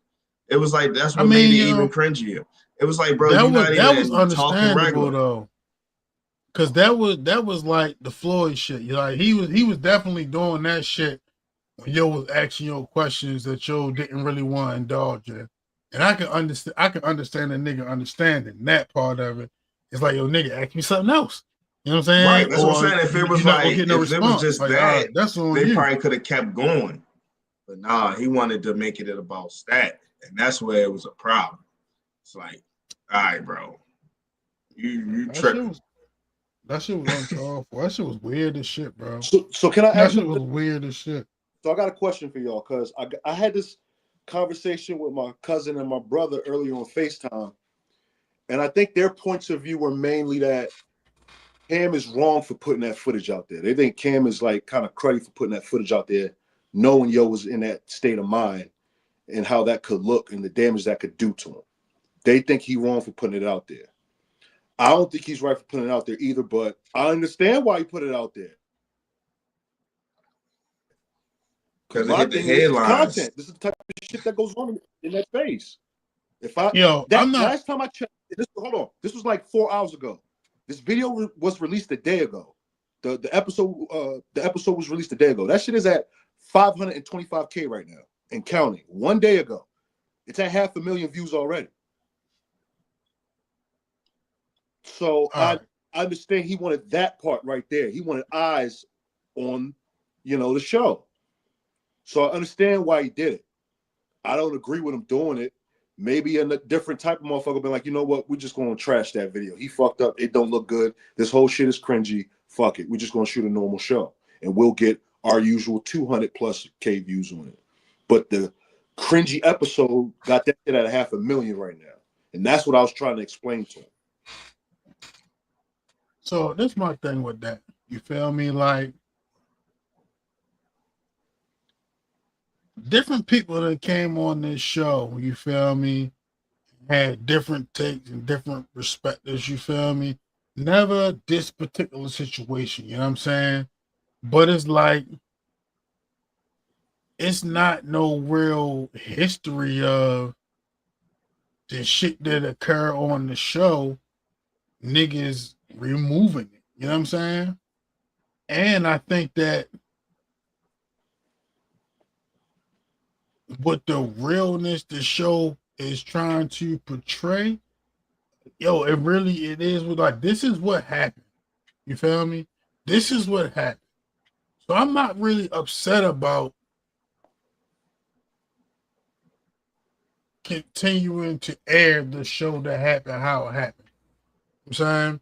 it was like that's what made it even cringier. It was like, bro, you're not even talking regular
though. Cause that was like the Floyd shit. Like he was definitely doing that shit when yo was asking yo questions that yo didn't really want to indulge in. And I can understand the nigga understanding that part of it. It's like, yo, nigga, ask me something else. You know what I'm saying?
Right. That's what I'm saying. If it was like, if it was just
like,
that,
that's on
they
you.
probably could have kept going. But nah, he wanted to make it about Stat. And that's where it was a problem. It's like, all right, bro. You tripping.
That shit was uncalled for. That shit was weird as shit, bro.
So can I ask
you? That shit was weird as shit.
So I got a question for y'all, because I had this conversation with my cousin and my brother earlier on FaceTime, and I think their points of view were mainly that Cam is wrong for putting that footage out there. They think Cam is like kind of cruddy for putting that footage out there, knowing yo was in that state of mind and how that could look and the damage that could do to him. They think he's wrong for putting it out there. I don't think he's right for putting it out there either, but I understand why he put it out there.
Because it hit the headlines.
Content. This is the type of shit that goes on in that space.
Last
time I checked, this was like 4 hours ago. This video was released a day ago. The episode was released a day ago. That shit is at 525K right now and counting. 1 day ago. It's at 500,000 views already. So I understand he wanted that part right there. He wanted eyes on, the show. So I understand why he did it. I don't agree with him doing it. Maybe a different type of motherfucker been like, you know what? We're just going to trash that video. He fucked up. It don't look good. This whole shit is cringy. Fuck it. We're just going to shoot a normal show. And we'll get our usual 200 plus K views on it. But the cringy episode got that shit at 500,000 right now. And that's what I was trying to explain to him.
So that's my thing with that. You feel me? Like, different people that came on this show, you feel me, had different takes and different perspectives, you feel me? Never this particular situation, you know what I'm saying? But it's like, it's not no real history of the shit that occur on the show, niggas removing it, you know what I'm saying? And I think that what the realness the show is trying to portray, it is with like, this is what happened. You feel me? This is what happened. So I'm not really upset about continuing to air the show that happened, how it happened. You know what I'm saying?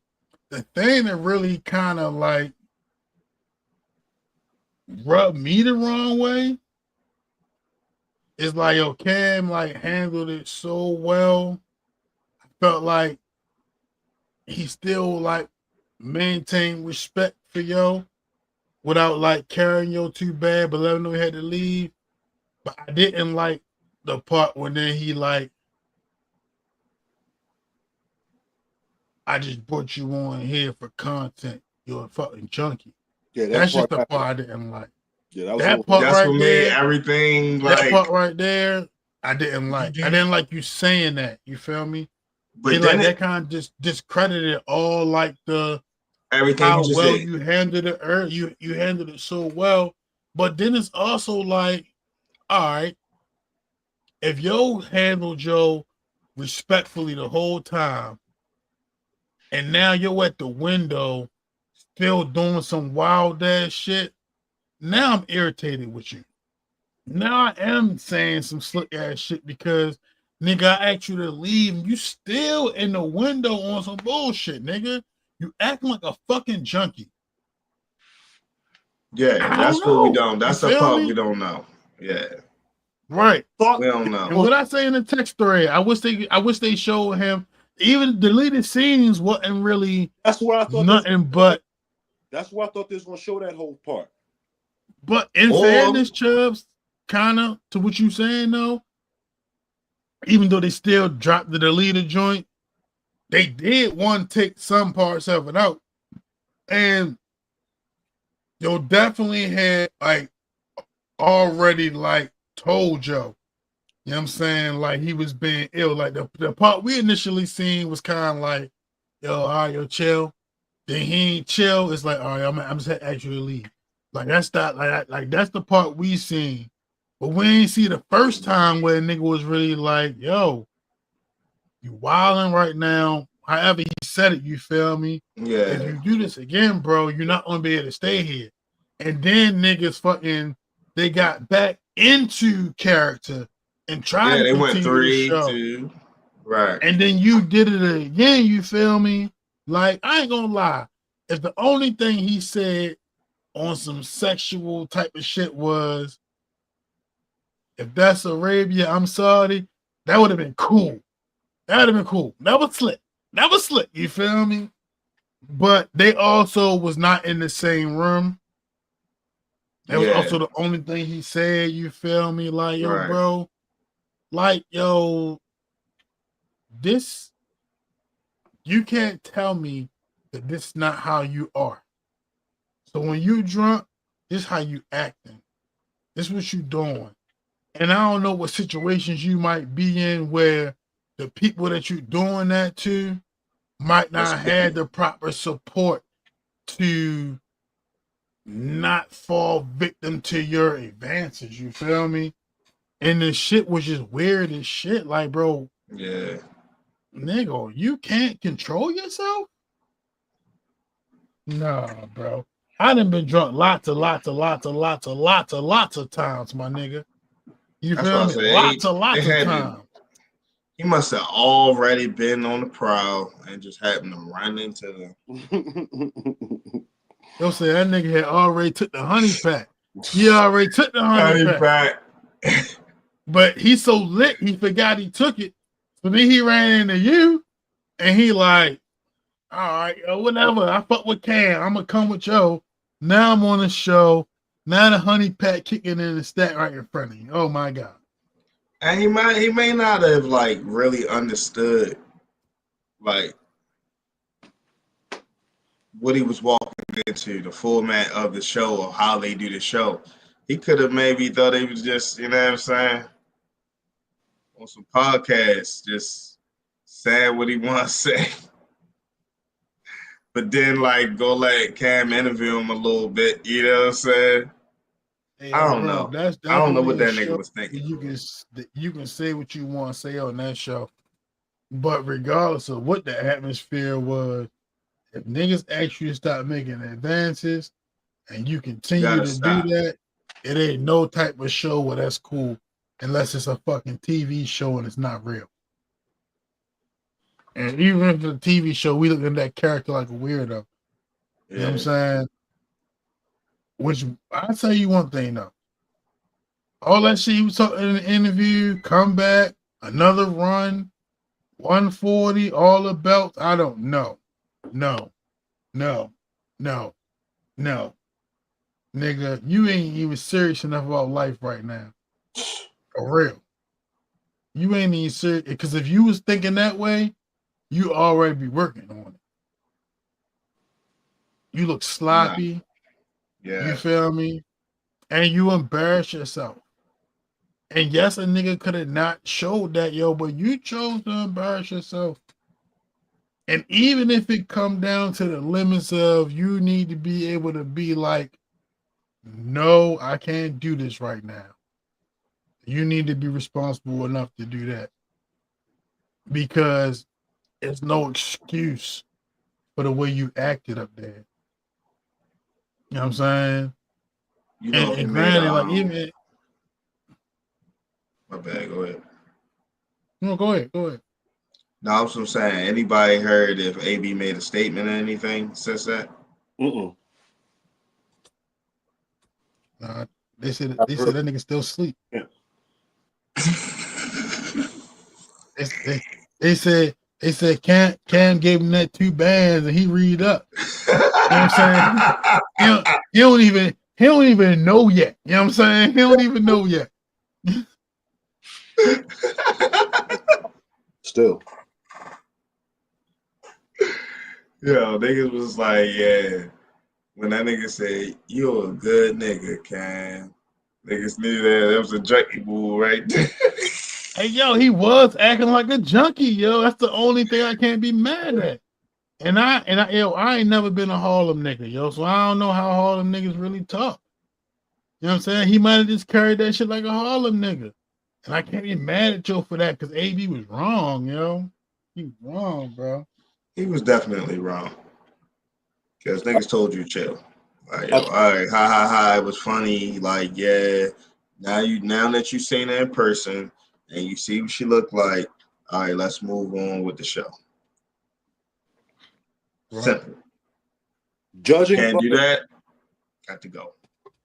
The thing that really kind of like rubbed me the wrong way is like, Cam like handled it so well. I felt like he still like maintained respect for without like carrying too bad, but letting him know he had to leave. But I didn't like the part when then he like, I just brought you on here for content. You're a fucking junkie.
Yeah,
that's just the part I didn't like.
Yeah,
that part
that's
right
what
there,
made everything
that
like.
part right there, I didn't like. I didn't like you saying that. You feel me?
But
like that kind of just discredited all like the
everything
how
you just
well
said.
you handled it. You handled it so well. But then it's also like, all right, if yo handled Joe respectfully the whole time, and now you're at the window still doing some wild ass shit, now I'm irritated with you. Now I am saying some slick ass shit because nigga, I asked you to leave and you still in the window on some bullshit, nigga. You acting like a fucking junkie.
Yeah, that's what we don't. That's the part we don't know. Yeah.
Right.
We don't know.
And what I say in the text thread, I wish they showed him. Even deleted scenes wasn't really
that's what I thought
nothing but.
That's why I thought they was gonna show that whole part.
But in fairness, Chubbs, kind of to what you saying though, even though they still dropped the deleted joint, they did take some parts of it out, and you'll definitely had like already like told Joe, you know what I'm saying, like he was being ill. Like the part we initially seen was kind of like, yo, all right, yo, chill. Then he ain't chill. It's like, all right, I'm just actually leave. Like that's not like that's the part we seen. But we ain't see the first time where a nigga was really like, yo, you wilding right now. However he said it, you feel me?
Yeah.
If you do this again, bro, you're not gonna be able to stay here. And then niggas they got back into character and tried to
they went 3,
the show.
2. Right.
And then you did it again, you feel me? Like, I ain't gonna lie. If the only thing he said on some sexual type of shit was, if that's Arabia, I'm sorry, that would have been cool. That would have been cool. Never slick. You feel me? But they also was not in the same room. That was also the only thing he said, you feel me? Like, yo, bro, like, yo, this, you can't tell me that this is not how you are. So when you drunk, this is how you acting. This is what you doing. And I don't know what situations you might be in where the people that you're doing that to might not have the proper support to not fall victim to your advances. You feel me? And the shit was just weird as shit. Like, bro,
Yeah.
nigga, you can't control yourself? Nah, bro. I done been drunk lots of times, my nigga. You
That's
feel
what I
me?
said.
Lots of times.
He must have already been on the prowl and just happened to run into them.
They'll say that nigga had already took the honey pack. He already took the honey pack. But he's so lit, he forgot he took it. So then he ran into you, and he like, all right, whatever. I fuck with Cam. I'm gonna come with Joe. Now I'm on the show. Now the honey pack kicking in the stack right in front of you. Oh my god.
And he may not have like really understood like what he was walking into, the format of the show or how they do the show. He could have maybe thought he was just, you know what I'm saying, on some podcasts, just saying what he wants to say. But then like go let Cam interview him a little bit, you know what I'm saying?
Hey,
I don't
bro,
know.
that's
I don't know
definitely
what
a
that nigga
show
was thinking.
you can say what you want to say on that show. But regardless of what the atmosphere was, if niggas ask you to stop making advances and you continue to do that, it ain't no type of show where that's cool unless it's a fucking TV show and it's not real. And even if it's a TV show, we look at that character like a weirdo. You know what I'm saying? Which I'll tell you one thing though. All that shit he was talking in the interview, come back, another run, 140, all the belts. I don't know. No. Nigga, you ain't even serious enough about life right now. For real. You ain't even serious. Because if you was thinking that way, you already be working on it. You look sloppy.
Yeah.
You feel me? And you embarrass yourself. And yes, a nigga could have not showed that, yo, but you chose to embarrass yourself. And even if it come down to the limits of you need to be able to be like, no, I can't do this right now. You need to be responsible enough to do that. Because there's no excuse for the way you acted up there. You know what I'm saying?
You know,
and granted, like even
my bad, go ahead.
No, go ahead.
No, that's what I'm saying. Anybody heard if AB made a statement or anything since that?
Nah, they said that nigga still asleep.
Yeah.
They said Cam gave him that 2 bands and he read up. You know what I'm saying? He don't even know yet. You know what I'm saying? He don't even know yet.
Still.
Yo, niggas was like, yeah. When that nigga said, "You a good nigga, Cam," niggas knew that was a junkie bull right there.
Hey, yo, he was acting like a junkie, yo. That's the only thing I can't be mad at. And I ain't never been a Harlem nigga, yo. So I don't know how Harlem niggas really talk. You know what I'm saying? He might have just carried that shit like a Harlem nigga. And I can't be mad at Joe for that because AB was wrong, yo. He was wrong, bro.
He was definitely wrong. Because niggas told you chill. Like, yo, all right, ha, it was funny. Like, yeah, now that you've seen her in person and you see what she looked like, all right, let's move on with the show.
Right.
Simple.
Can't
do that, got to go.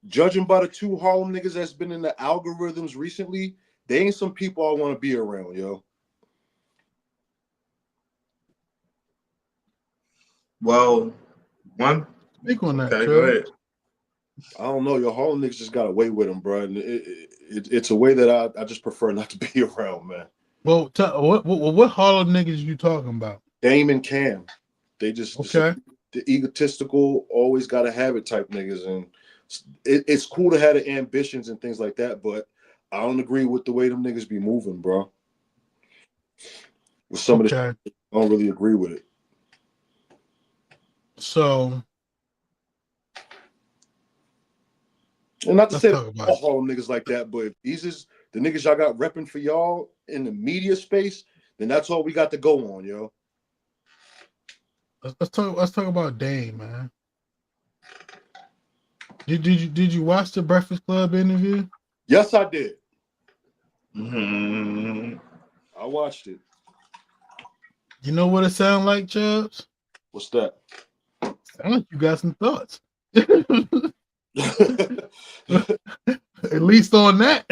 Judging by the 2 Harlem niggas that's been in the algorithms recently, they ain't some people I want to be around, yo.
Well, one.
Speak on that,
Okay,
Joe.
go ahead.
I don't know. Your Harlem niggas just got away with them, bro. And it's a way that I just prefer not to be around, man.
Well, what Harlem niggas you talking about?
Dame and Cam. They just
okay.
The egotistical, always got to have it type niggas. And it's cool to have the ambitions and things like that, but I don't agree with the way them niggas be moving, bro. With some of the shit, I don't really agree with it.
So
And not to
let's
say
talk
that
about
all
it.
Harlem niggas like that, but if these is the niggas y'all got repping for y'all in the media space, then that's all we got to go on, yo.
Let's talk about Dame, man. Did you watch the Breakfast Club interview?
Yes, I did.
Mm-hmm.
I watched it.
You know what it sound like, Chubbs?
What's that?
Sound like you got some thoughts. At least on that.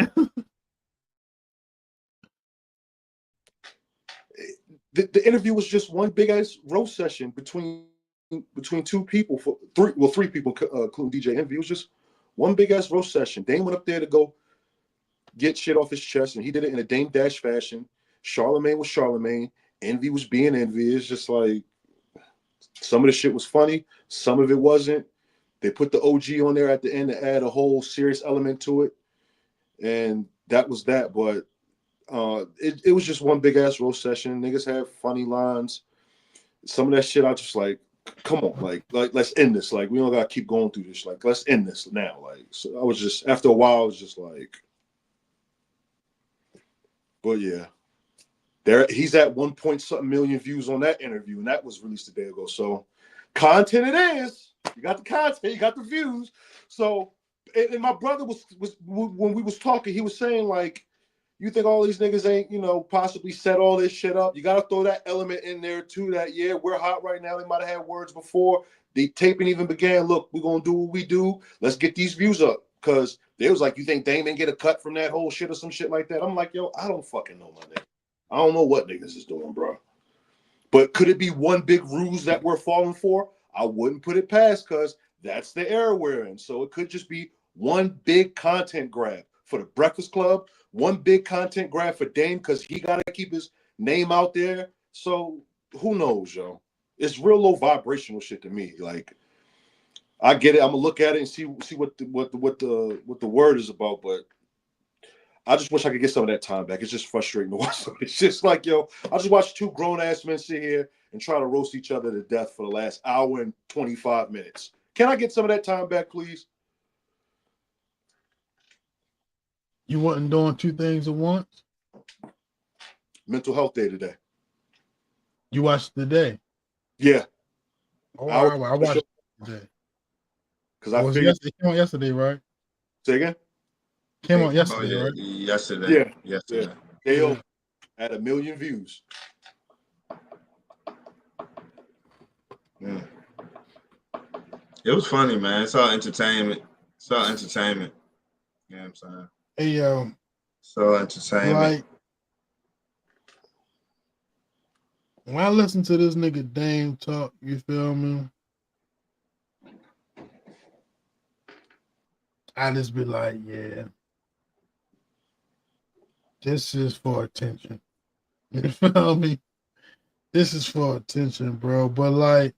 The interview was just one big ass roast session between two people for three people, including DJ Envy. It was just one big ass roast session. Dame went up there to go get shit off his chest, and he did it in a Dame Dash fashion. Charlemagne was Charlemagne. Envy was being Envy. It's just like some of the shit was funny, some of it wasn't. They put the OG on there at the end to add a whole serious element to it, and that was that. But it was just one big ass roast session. Niggas have funny lines. Some of that shit I just like, come on, like let's end this. Like we don't gotta keep going through this. Like let's end this now. Like so I was just after a while, I was just like, but yeah. There he's at 1 point something million views on that interview, and that was released a day ago. So content it is. You got the content, you got the views. So and my brother was when we was talking, he was saying like, you think all these niggas ain't, possibly set all this shit up? You got to throw that element in there too. That yeah, we're hot right now. They might have had words before the taping even began. Look, we're gonna do what we do. Let's get these views up. Cause they was like, you think Dame ain't get a cut from that whole shit or some shit like that? I'm like, yo, I don't fucking know, my nigga. I don't know what niggas is doing, bro. But could it be one big ruse that we're falling for? I wouldn't put it past, because that's the era we're in. So it could just be one big content grab for the Breakfast Club, one big content grab for Dame because he got to keep his name out there. So who knows, yo? It's real low vibrational shit to me. Like I get it. I'm gonna look at it and see what the word is about, but I just wish I could get some of that time back. It's just frustrating to watch. It's just like, yo, I just watched two grown-ass men sit here and try to roast each other to death for the last hour and 25 minutes. Can I get some of that time back, please?
You wasn't doing two things at once?
Mental health day today.
You watched the day?
Yeah.
Oh, I watched it today.
Because I figured.
It came out yesterday, right?
Say again?
Came out yesterday, right?
Yesterday.
Yeah. They had 1 million views.
Yeah. It was funny, man. It's all entertainment. You know what I'm saying?
Hey, yo.
So entertainment.
Like, when I listen to this nigga Dame talk, you feel me? I just be like, yeah, this is for attention. You feel me? This is for attention, bro. But like,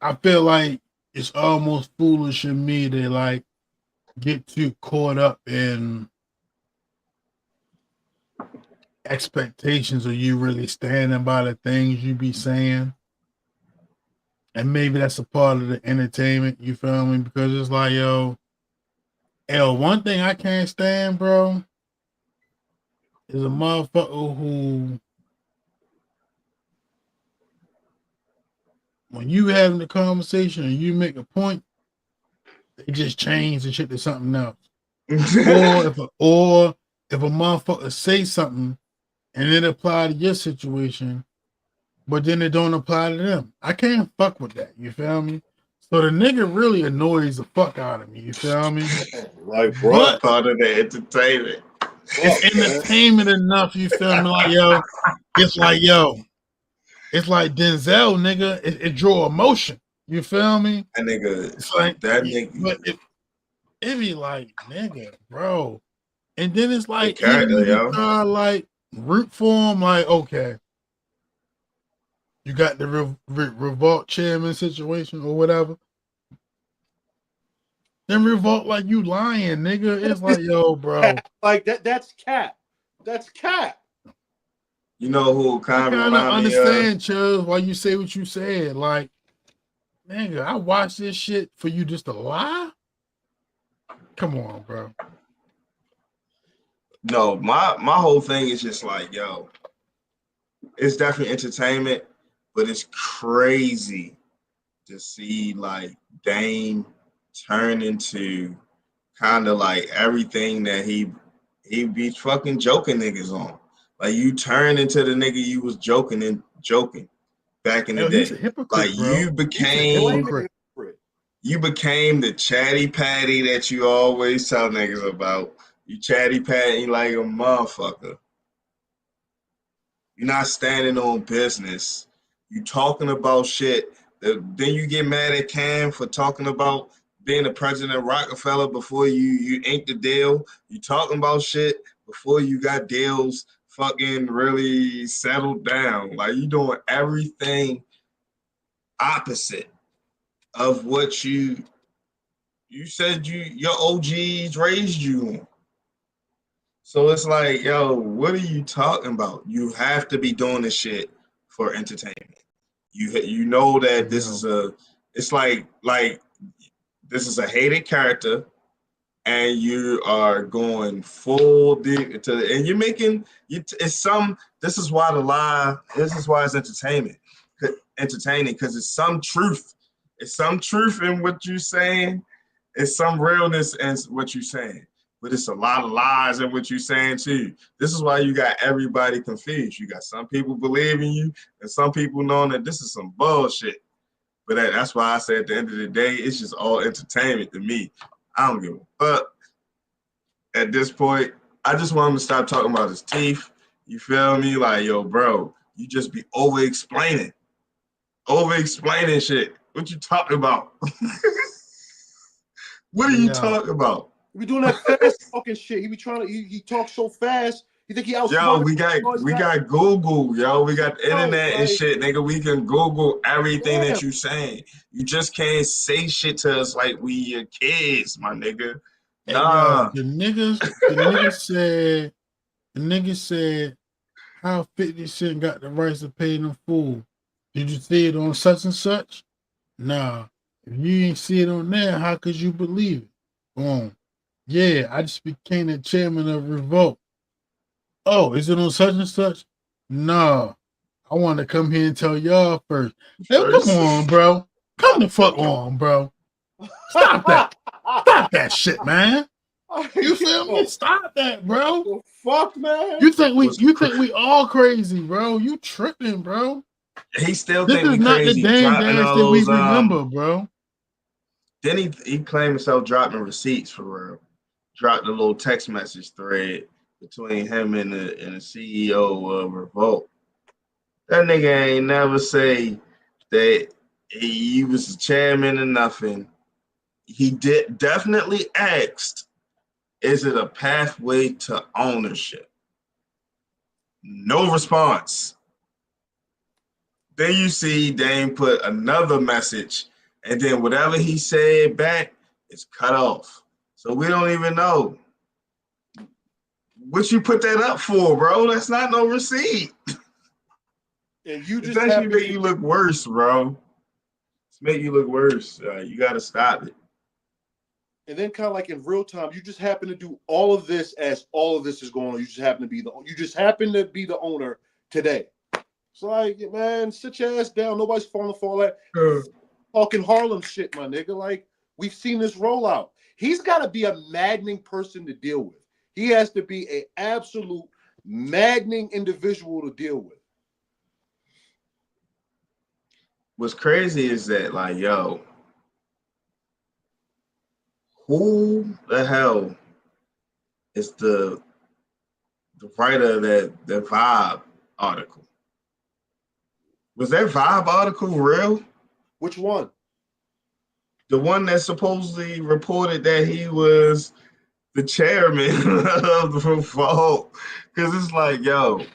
I feel like it's almost foolish in me to like get too caught up in expectations of you really standing by the things you be saying. And maybe that's a part of the entertainment, you feel me? Because it's like, yo, one thing I can't stand, bro, is a motherfucker who, when you having the conversation and you make a point, they just change the shit to something else. or if a motherfucker say something and it apply to your situation, but then it don't apply to them. I can't fuck with that. You feel me? So the nigga really annoys the fuck out of me. You feel me?
Like, bro,
but
part of the entertainment.
It's entertainment enough. You feel me? Like, yo, it's like, yo, it's like Denzel, nigga. It draw emotion. You feel me?
That nigga.
It's like
that nigga.
But it be like, nigga, bro. And then it's like,
character,
even when you
yo.
try like root for him, like, okay, you got the revolt chairman situation or whatever. Then revolt like you lying, nigga. It's like, yo, bro.
Like that's cap. That's cap.
You know who
I
kind of
kind of
remind me of?
understand, Chubbs, why you say what you said. Like, nigga, I watched this shit for you just to lie? Come on, bro.
No, my whole thing is just like, yo, it's definitely entertainment, but it's crazy to see like Dame turn into kind of like everything that he be fucking joking niggas on. Like you turn into the nigga you was joking back in the
Yo, he's a
day. Like
hypocrite, bro.
He's a
Hypocrite.
you became the chatty patty that you always tell niggas about. You chatty patty like a motherfucker. You're not standing on business. You talking about shit. Then you get mad at Cam for talking about being the president of Rockefeller before you inked the deal. You talking about shit before you got deals fucking really settled down. Like you doing everything opposite of what you said your OGs raised you on. So it's like, yo, what are you talking about? You have to be doing this shit for entertainment. You know that this is it's like this is a hated character, and you are going full deep into it, and you're making it's some. This is why the lie. This is why it's entertaining because it's some truth. It's some truth in what you're saying. It's some realness in what you're saying. But it's a lot of lies in what you're saying too. This is why you got everybody confused. You got some people believing you and some people knowing that this is some bullshit. But that's why I say at the end of the day, it's just all entertainment to me. I don't give a fuck. At this point, I just want him to stop talking about his teeth. You feel me? Like, yo, bro, you just be over-explaining shit. What you talking about? What are you talking about?
He be doing that fast talking shit. He be trying to. He talks so fast. You think he outsmarted?
Yo, we got Google, yo. We got the internet and shit, nigga. We can Google everything that you saying. You just can't say shit to us like we your kids, my nigga. Nah.
Hey, yo, the nigga said how 50 Cent got the rights to pay them fool. Did you see it on such and such? Nah. If you ain't see it on there, how could you believe it? Boom. Yeah, I just became the chairman of Revolt. Oh, is it on such and such? No. I want to come here and tell y'all first. Hey, come on, bro. Come the fuck on, bro. Stop that. Stop that shit, man. You feel me? Stop that, bro.
The fuck, man.
You think we all crazy, bro? You tripping, bro?
He still
This
think we
is not
crazy.
the damn
Dropping
dance
all
that we
those,
remember, bro.
Then he claimed himself dropping receipts for real. Dropped a little text message thread between him and the CEO of Revolt. That nigga ain't never say that he was the chairman or nothing. He did definitely asked, is it a pathway to ownership? No response. Then you see Dame put another message, and then whatever he said back is cut off. So we don't even know. What you put that up for, bro? That's not no receipt.
And you just
It's actually make you look worse, bro. It's make you look worse. You got to stop it.
And then kind of like in real time, you just happen to do all of this as all of this is going on. You just happen to be the owner today. It's like, man, sit your ass down. Nobody's falling for all that talking Harlem shit, my nigga. Like, we've seen this rollout. He's got to be a maddening person to deal with. He has to be an absolute maddening individual to deal with.
What's crazy is that, like, yo, who the hell is the writer of that Vibe article? Was that Vibe article real?
Which one?
The one that supposedly reported that he was the chairman of the Revolt. Because it's like, yo,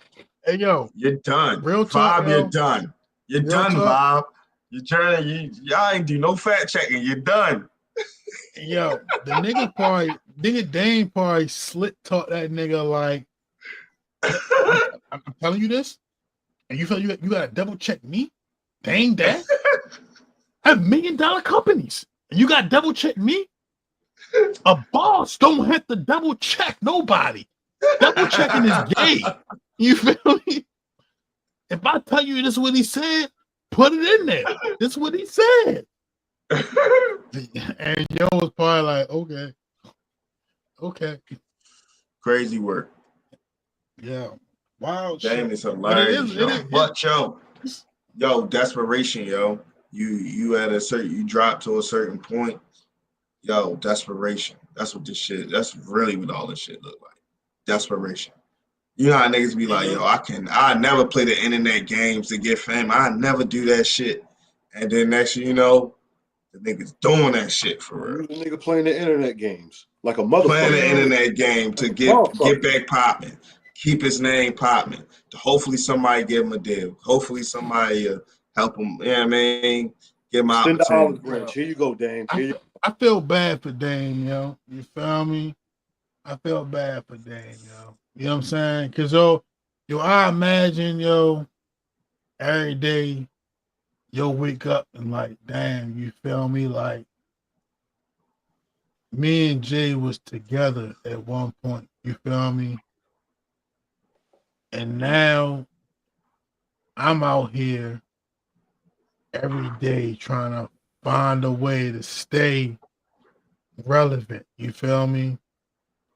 hey, yo,
you're done.
Real talk,
Vibe,
yo.
you're done. You're
Real
done,
talk.
Vibe. You're trying. Y'all ain't do no fact checking. You're done.
Yo, the nigga Dame probably slit talk that nigga like I'm telling you this, and you feel you gotta double check me? Dang, Dad. I have $1 million companies, and you got double check me? A boss don't have to double check nobody. Double checking is gay. You feel me? If I tell you this is what he said, put it in there. This is what he said. And yo was probably like, okay.
Crazy work.
Yeah. Wow.
Damn, it's hilarious, yo. But yo, desperation, yo. You at a certain, you drop to a certain point. Yo, desperation. That's what this shit. That's really what all this shit look like. Desperation. You know how niggas be like, yo, I never play the internet games to get fame. I never do that shit. And then next thing you know, the niggas doing that shit for real.
You the nigga playing the internet games like a motherfucker.
Playing the internet game to get back popping, keep his name popping. To hopefully somebody give him a deal. Hopefully somebody help him. You know what I mean? Give him an opportunity.
Here you go, Dame.
I feel bad for Dame, yo. You feel me? I feel bad for Dame, yo. You know what I'm saying? Cause yo, I imagine, yo, every day, yo, wake up and like, damn, you feel me? Like, me and Jay was together at one point. You feel me? And now I'm out here every day trying to find a way to stay relevant. You feel me?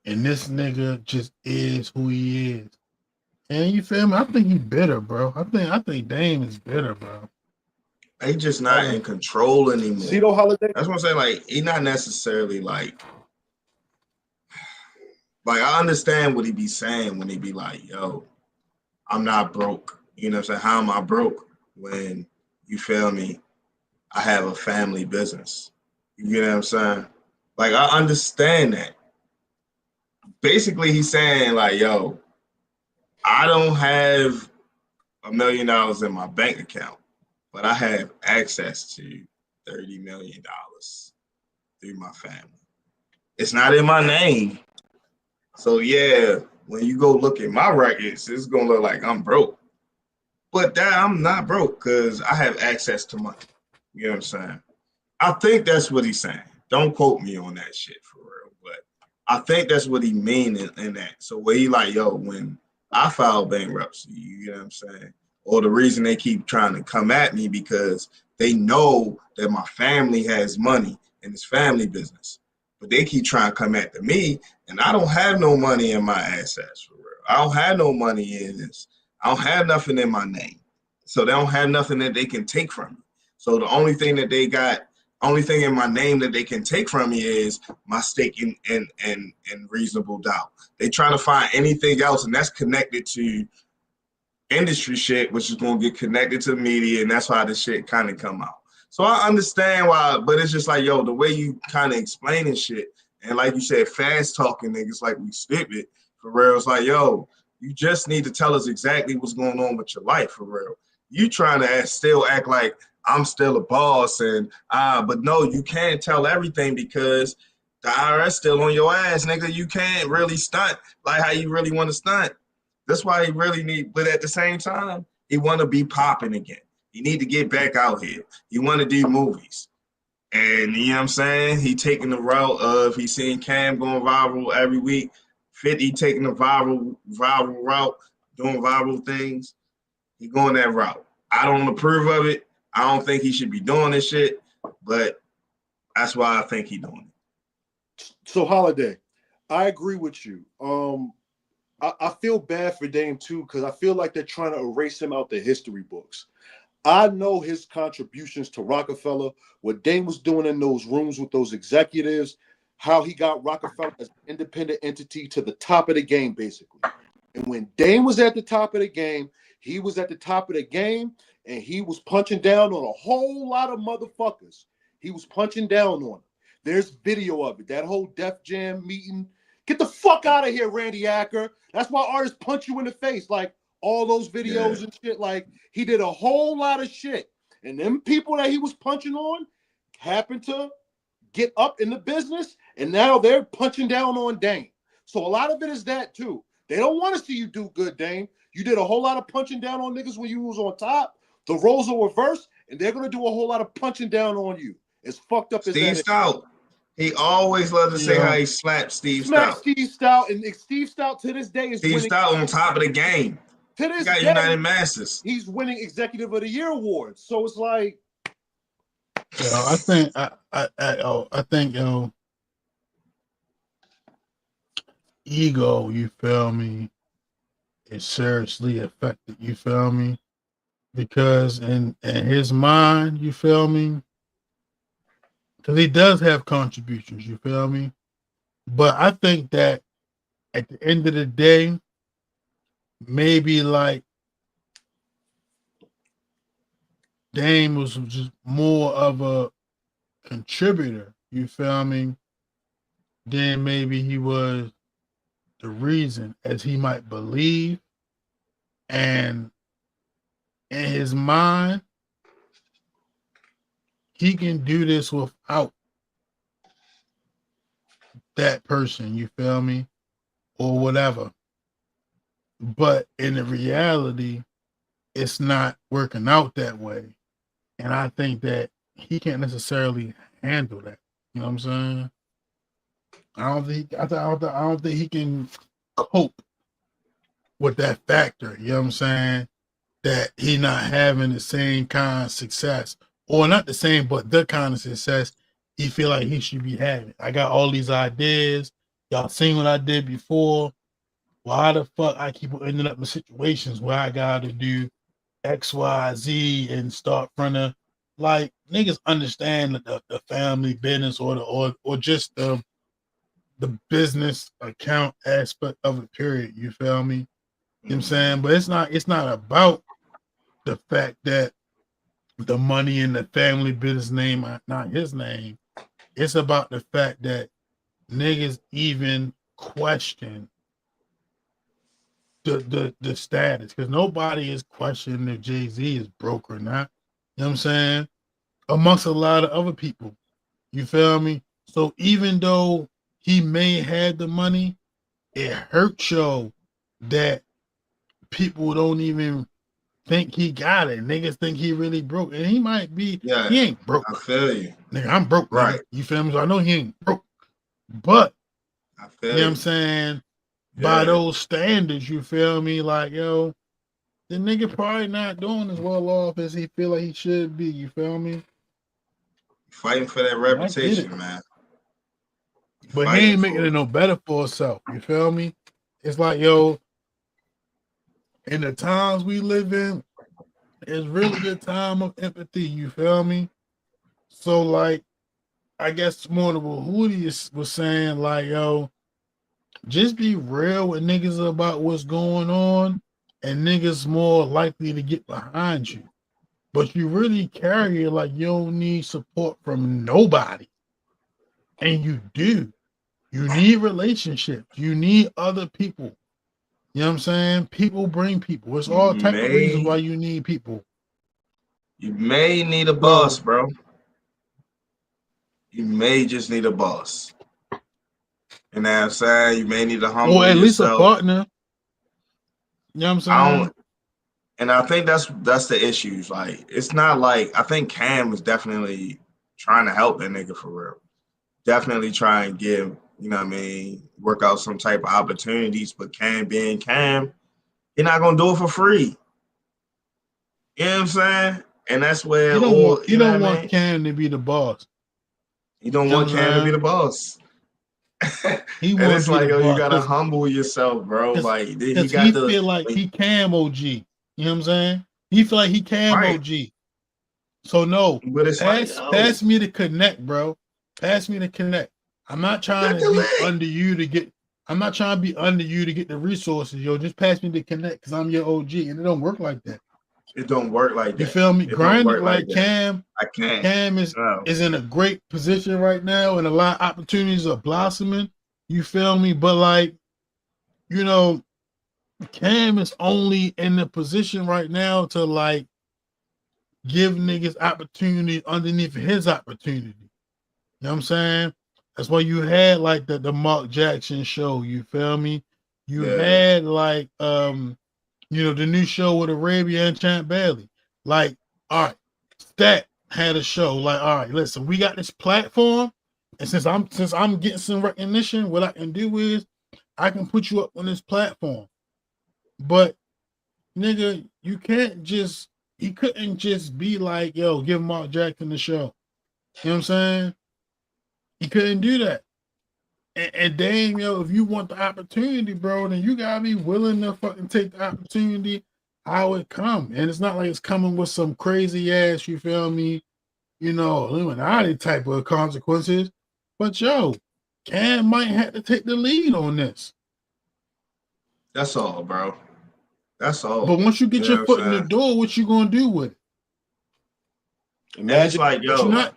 And this nigga just is who he is. And you feel me? I think he bitter, bro. I think Dame is bitter, bro.
He just not in control anymore.
Cito Holiday.
That's what I'm saying. Like, he not necessarily like I understand what he be saying when he be like, yo, I'm not broke. You know what I'm saying? How am I broke when, you feel me, I have a family business? You know what I'm saying? Like, I understand that. Basically, he's saying, like, yo, I don't have $1 million in my bank account, but I have access to $30 million through my family. It's not in my name. So, yeah, when you go look at my records, it's going to look like I'm broke. But I'm not broke because I have access to money. You know what I'm saying? I think that's what he's saying. Don't quote me on that shit for real. But I think that's what he mean in that. So where he like, yo, when I file bankruptcy, you know what I'm saying? Or the reason they keep trying to come at me because they know that my family has money and it's family business. But they keep trying to come at me, and I don't have no money in my assets for real. I don't have no money in this. I don't have nothing in my name. So they don't have nothing that they can take from me. So the only thing that they got, only thing in my name that they can take from me is my stake in reasonable doubt. They trying to find anything else, and that's connected to industry shit, which is going to get connected to the media, and that's why this shit kind of come out. So I understand why, but it's just like, yo, the way you kind of explaining shit, and like you said, fast talking niggas like we stupid, for real. It's like, yo, you just need to tell us exactly what's going on with your life, for real. You trying to still act like I'm still a boss, and but no, you can't tell everything because the IRS still on your ass, nigga. You can't really stunt like how you really want to stunt. That's why he really need, but at the same time, he want to be popping again. He need to get back out here. He want to do movies. And you know what I'm saying? He taking the route of, he seeing Cam going viral every week. 50 taking the viral route, doing viral things. He going that route. I don't approve of it. I don't think he should be doing this shit, but that's why I think he doing it.
So Holiday, I agree with you. I feel bad for Dame too, because I feel like they're trying to erase him out the history books. I know his contributions to Rockefeller, what Dame was doing in those rooms with those executives, how he got Rockefeller as an independent entity to the top of the game, basically. And when Dame was at the top of the game, he was at the top of the game, and he was punching down on a whole lot of motherfuckers. He was punching down on them. There's video of it. That whole Def Jam meeting. Get the fuck out of here, Randy Acker. That's why artists punch you in the face. Like, all those videos and shit. Like, he did a whole lot of shit. And them people that he was punching on happened to get up in the business, and now they're punching down on Dame. So a lot of it is that, too. They don't want to see you do good, Dame. You did a whole lot of punching down on niggas when you was on top. The roles are reversed, and they're gonna do a whole lot of punching down on you. As fucked up as
Steve
that is.
Stout. He always loved to say how he slapped Steve
Smack
Stout.
Steve Stout, and Steve Stout to this day is
Steve
winning.
Stout on top of the game.
To this
He got
day,
United Masters.
he's winning Executive of the Year awards. So it's like,
I think ego, you feel me, is seriously affected, you feel me? Because in his mind, you feel me? Because he does have contributions, you feel me? But I think that at the end of the day, maybe like Dame was just more of a contributor, you feel me? Then maybe he was the reason, as he might believe. And in his mind, he can do this without that person, you feel me? Or whatever. But in the reality, it's not working out that way. And I think that he can't necessarily handle that. You know what I'm saying? I don't think he can cope with that factor. You know what I'm saying? That he not having the same kind of success, or not the same, but the kind of success he feel like he should be having. I got all these ideas. Y'all seen what I did before. Why the fuck I keep ending up in situations where I got to do X, Y, Z and start from the, like, niggas understand the family business or just the business account aspect of it, period. You feel me? You know what I'm saying? But it's not about the fact that the money in the family business name are not his name. It's about the fact that niggas even question the status, because nobody is questioning if Jay-Z is broke or not. You know what I'm saying? Amongst a lot of other people. You feel me? So even though he may have the money, it hurts you that people don't even think he got it. Niggas think he really broke. And he might be, he ain't broke.
I feel you.
Nigga, I'm broke,
right?
Nigga. You feel me? So I know he ain't broke. But,
I feel
you know what I'm saying? By those standards, you feel me? Like, yo, the nigga probably not doing as well off as he feel like he should be. You feel me?
Fighting for that reputation, man.
But he ain't making it no better for himself. You feel me? It's like, yo, in the times we live in, it's really the time of empathy. You feel me? So, like, I guess more than what Hootie was saying, like, yo, just be real with niggas about what's going on, and niggas more likely to get behind you. But you really carry it like you don't need support from nobody. And you do. You need relationships. You need other people. You know what I'm saying? People bring people. It's all type of reasons why you need people.
You may need a boss, bro. You may just need a boss. You know what I'm saying? You may need to humble yourself.
Or at least a partner. You know what I'm saying?
And I think that's the issues. Like, it's not like, I think Cam is definitely trying to help that nigga for real. Definitely try and give, you know what I mean, work out some type of opportunities. But Cam being Cam, you're not gonna do it for free. You know what I'm saying? And that's where
you don't want Cam to be the boss.
You don't want Cam to be the boss.
He
and it's like,
yo,
you gotta humble yourself, bro. Like, he
feel like he Cam OG. You know what I'm saying? He feel like he Cam OG. So no,
but it's
pass me the connect, bro. Pass me the connect. I'm not trying to be under you to get. I'm not trying to be under you to get the resources, yo. Just pass me the connect, because I'm your OG, and it don't work like that.
It don't work like that.
You feel me? Grind it like Cam.
I can't.
Cam is in a great position right now, and a lot of opportunities are blossoming. You feel me? But, like, you know, Cam is only in the position right now to, like, give niggas opportunity underneath his opportunity. You know what I'm saying? That's why you had, like, the Mark Jackson show. You feel me? You had, like, You know, the new show with Arabia and Champ Bailey. Like, all right, Stat had a show. Like, all right, listen, we got this platform, and since I'm getting some recognition, what I can do is I can put you up on this platform. But nigga, you can't just he couldn't just be like, yo, give Mark Jackson the show. You know what I'm saying? He couldn't do that. And damn, yo, if you want the opportunity, bro, then you gotta be willing to fucking take the opportunity how it come. And it's not like it's coming with some crazy ass, you feel me, you know, Illuminati type of consequences. But yo, Cam might have to take the lead on this.
That's all, bro. That's all.
But once you get
You know
your
what
foot
I'm
in the
saying?
door, what you gonna do with it?
And it's like,
But you're
yo,
not.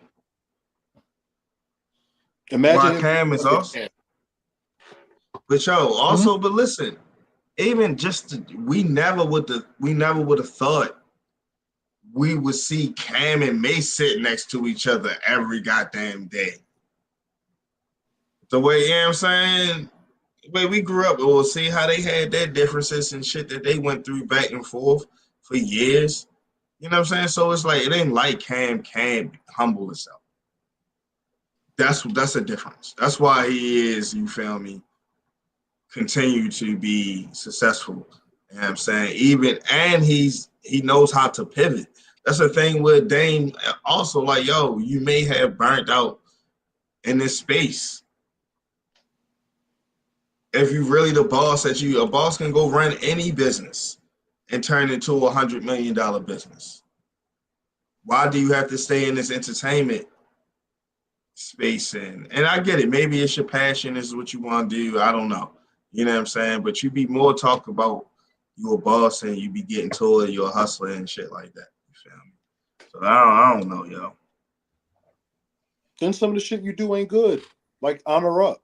Imagine
why
him.
Cam is awesome. But yo, also, but listen, even just we never would have thought we would see Cam and Mace sit next to each other every goddamn day. The way, you know what I'm saying? The way we grew up, we'll see how they had their differences and shit that they went through back and forth for years. You know what I'm saying? So it's like, it ain't like Cam humble himself. That's a difference. That's why he is, you feel me, continue to be successful. You know what I'm saying? And he knows how to pivot. That's the thing with Dame also, like, yo, you may have burnt out in this space. If you really the boss a boss can go run any business and turn it into $100 million business. Why do you have to stay in this entertainment space? And I get it. Maybe it's your passion. This is what you want to do. I don't know. You know what I'm saying? But you be more talk about you a boss and you be getting told you're a hustler and shit like that. You feel me? So I don't know, yo.
Then some of the shit you do ain't good. Like Honor Up.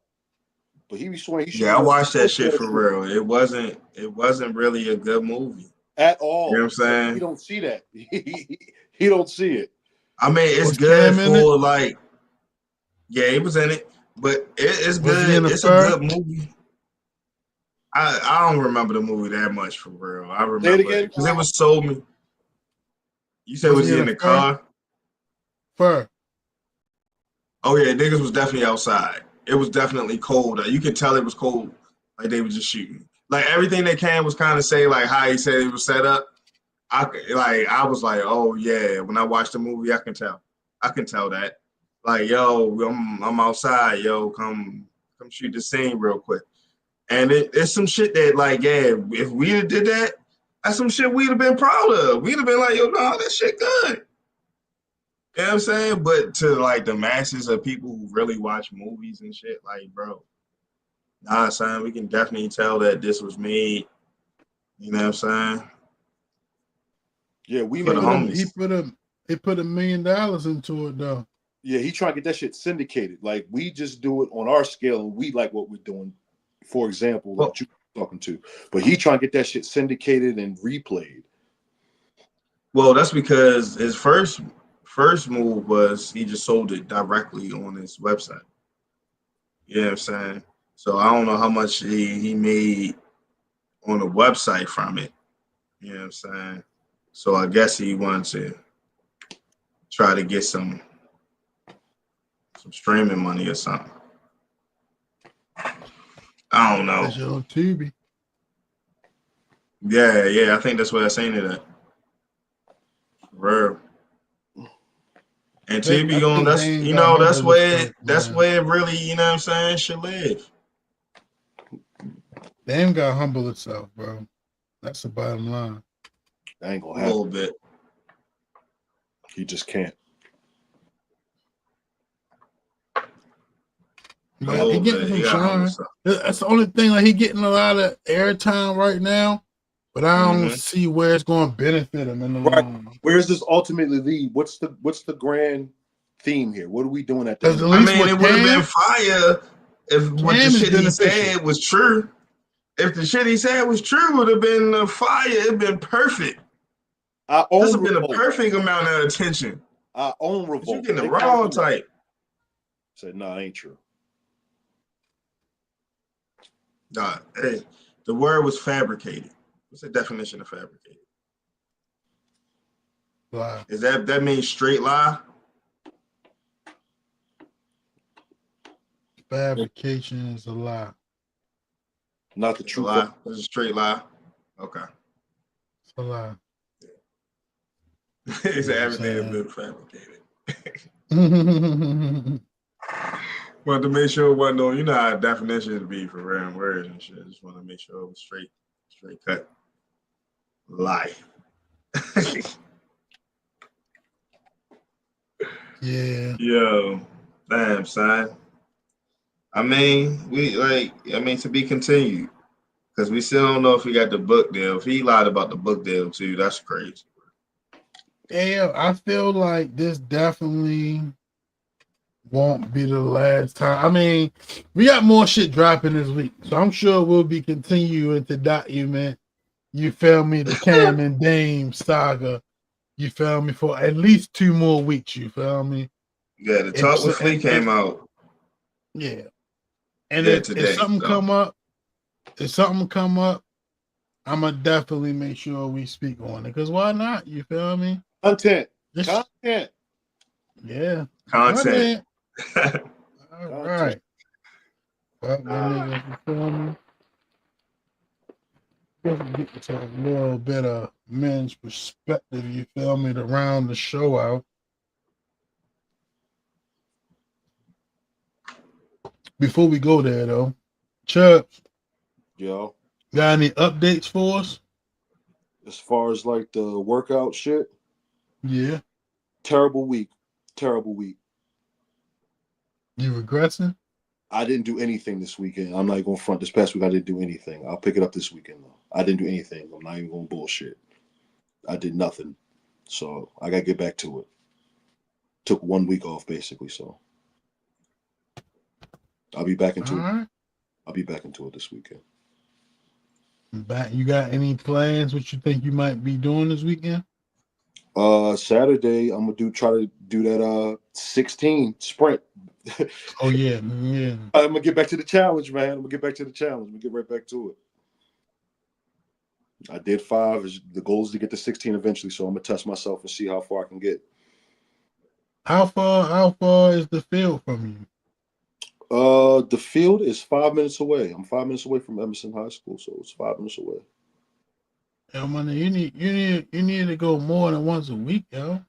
But he be swearing he should.
Yeah, I watched that shit for real. It wasn't really a good movie.
At all.
You know what I'm saying?
He don't see that. He don't see it.
I mean, it's
Was
good
Cam in
for
it?
like, yeah, he was in it, but it's
Was he in
good.
the
It's a
fur?
good movie. I don't remember the movie that much for real. I
Say it
remember
again.
because it was so. You said was he in the car?
Fur.
Oh yeah, niggas was definitely outside. It was definitely cold. You could tell it was cold. Like they were just shooting. Like everything that Cam was kind of say, like how he said it was set up. I was like, oh yeah. When I watched the movie, I can tell. I can tell that. Like, yo, I'm outside. Yo, come shoot the scene real quick. And it's some shit that, like, yeah, if we did that, that's some shit we'd have been proud of. We'd have been like, yo, no, that shit good. You know what I'm saying? But to like the masses of people who really watch movies and shit, like, bro, nah, son, we can definitely tell that this was made. You know what I'm saying?
Yeah, we
For
made
the homies.
He put $1 million into it though.
Yeah, he trying to get that shit syndicated. Like we just do it on our scale, and we like what we're doing. For example, what you talking to, but he trying to get that shit syndicated and replayed.
Well, that's because his first move was he just sold it directly on his website. You know what I'm saying? So I don't know how much he made on the website from it. You know what I'm saying? So I guess he wanted to try to get some streaming money or something. I don't know.
That's on Tubi.
Yeah, I think that's what I seen it at. For real. And Tubi going, that's where it really, you know what I'm saying, should live.
Dame got humble itself, bro. That's the bottom line.
That ain't gonna
A
happen.
little bit.
He just can't.
But he getting some shine. That's the only thing. Like he getting a lot of airtime right now, but I don't see where it's going to benefit him in the long run.
Where's this ultimately lead? What's the grand theme here? What are we doing at the end?
I mean, it would have been fire if what the shit he said was true. If the shit he said was true, it would have been fire. It'd been perfect. This would have been a perfect amount of attention.
I own Revolt.
You getting the wrong type.
Said, no, it ain't true.
Nah, hey, the word was fabricated. What's the definition of fabricated?
Lie.
Is that means straight lie?
Fabrication is a lie.
Not the
It's a
truth.
lie. It's a straight lie. Okay.
It's a lie.
It's
You know
everything has
what
been fabricated.
I'm saying?
Want to make sure it wasn't no, you know how definitions be for random words and shit. Just want to make sure it was straight cut. Lie.
Yeah.
Yo, damn, son. I mean, to be continued. Because we still don't know if he got the book deal. If he lied about the book deal too, that's crazy.
Yeah, I feel like this definitely won't be the last time. I mean, we got more shit dropping this week, so I'm sure we'll be continuing to document, you feel me, the Cam and Dame saga, you feel me, for at least 2 more weeks, you feel me?
Yeah, the Talk with Flea came out.
Yeah. And
Yeah,
if
today.
something come up, I'ma definitely make sure we speak on it. Because why not? You feel me?
Content.
Yeah.
Content.
All right. Well, my nigga, you feel me? Just get to a little bit of men's perspective, you feel me, to round the show out. Before we go there, though, Chubbs,
Yo,
got any updates for us?
as far as like the workout shit,
Yeah.
terrible week.
You regressing?
I didn't do anything this weekend. I'm not even going to front. This past week, I didn't do anything. I'll pick it up this weekend, though. I didn't do anything. I'm not even going to bullshit. I did nothing. So I got to get back to it. Took 1 week off, basically. So I'll be back into it. I'll be back into it this weekend.
You got any plans? What you think you might be doing this weekend?
Saturday, I'm gonna try to do that 16 sprint.
Oh yeah.
I'm gonna get back to the challenge, man. I'm gonna get right back to it. I did 5. The goal is to get to 16 eventually, so I'm gonna test myself and see how far I can get.
How far is the field from you?
The field is 5 minutes away. I'm 5 minutes away from Emerson High School, so it's 5 minutes away.
Yo, man, you need to go more than once a week, yo.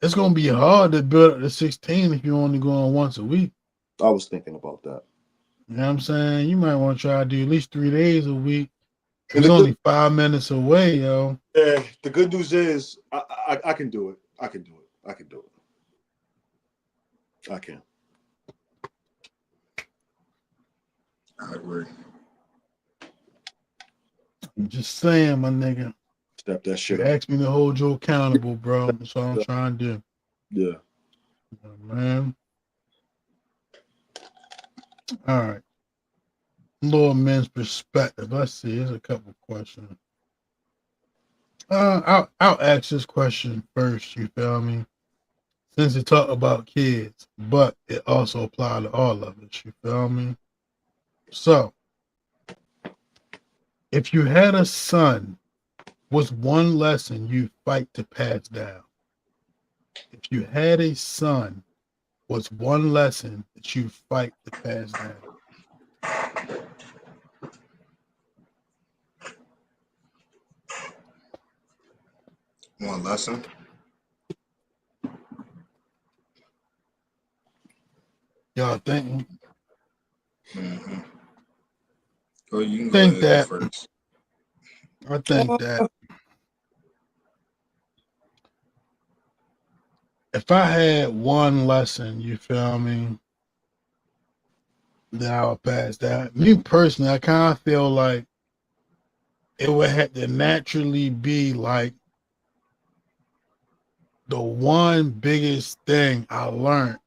It's gonna be hard to build up to 16 if you're only going once a week.
I was thinking about that.
You know what I'm saying? You might want to try to do at least 3 days a week. It's only 5 minutes away, yo.
Yeah, the good news is I can do it. I can.
I agree.
I'm just saying, my nigga.
Step that shit
You
up.
asked me to hold you accountable, bro. That's what I'm trying to do.
Yeah.
Man. All right. Little men's perspective. Let's see. Here's a couple questions. I'll ask this question first, you feel me? Since it talk about kids, but it also apply to all of us, you feel me? So, if you had a son, what's one lesson you fight to pass down? If you had a son, what's one lesson that you fight to pass down?
One lesson.
Y'all think?
Mm-hmm. Go, you can
think
go
that
first.
I think that if I had one lesson, you feel me, that I would pass down. Me personally, I kind of feel like it would have to naturally be like the one biggest thing I learned,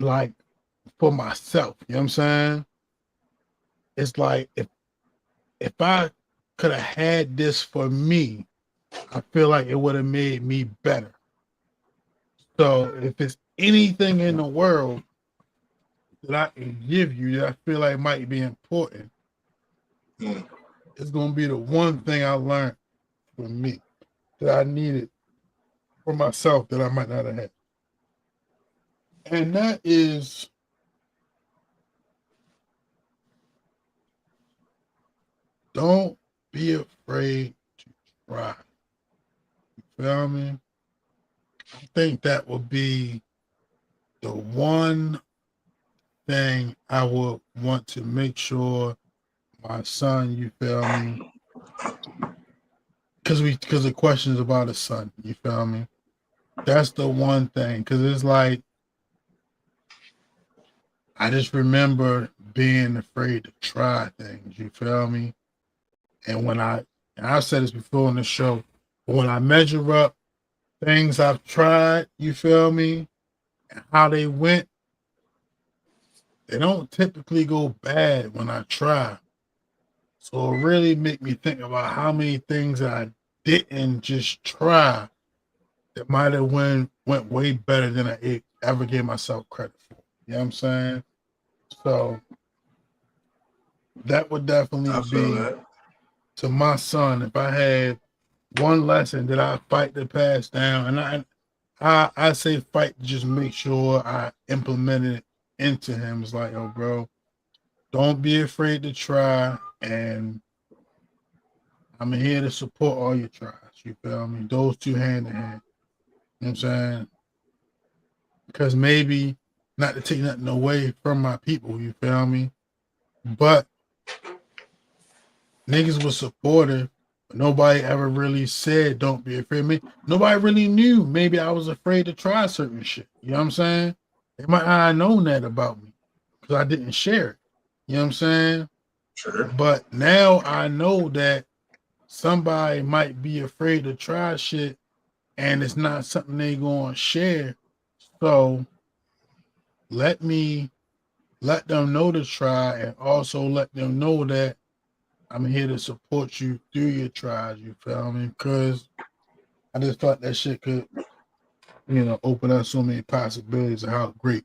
like for myself. You know what I'm saying? It's like if I could have had this for me, I feel like it would have made me better. So if it's anything in the world that I can give you that I feel like might be important, is going to be the one thing I learned from me that I needed for myself that I might not have had. And that is don't be afraid to try. You feel me? I think that would be the one thing I would want to make sure my son, you feel me? Because the question is about his son, you feel me? That's the one thing. Because it's like, I just remember being afraid to try things, you feel me? And I've said this before on the show, but when I measure up things I've tried, you feel me, and how they went, they don't typically go bad when I try. So it really make me think about how many things I didn't just try that might have went way better than I ever gave myself credit for. You know what I'm saying? So that would definitely
I feel
be
that.
to my son. If I had one lesson that I fight to pass down, and I say fight to just make sure I implement it into him. It's like, yo, bro, don't be afraid to try, and I'm here to support all your tries. You feel me? Those two hand in hand. You know what I'm saying? Because maybe not to take nothing away from my people, you feel me? But niggas was supportive, but nobody ever really said don't be afraid of me. Nobody really knew maybe I was afraid to try certain shit. You know what I'm saying? They might not have known that about me because I didn't share it. You know what I'm saying?
Sure.
But now I know that somebody might be afraid to try shit and it's not something they gonna share. So let them know to try and also let them know that I'm here to support you through your tries, you feel me? Because I just thought that shit could, open up so many possibilities of how great,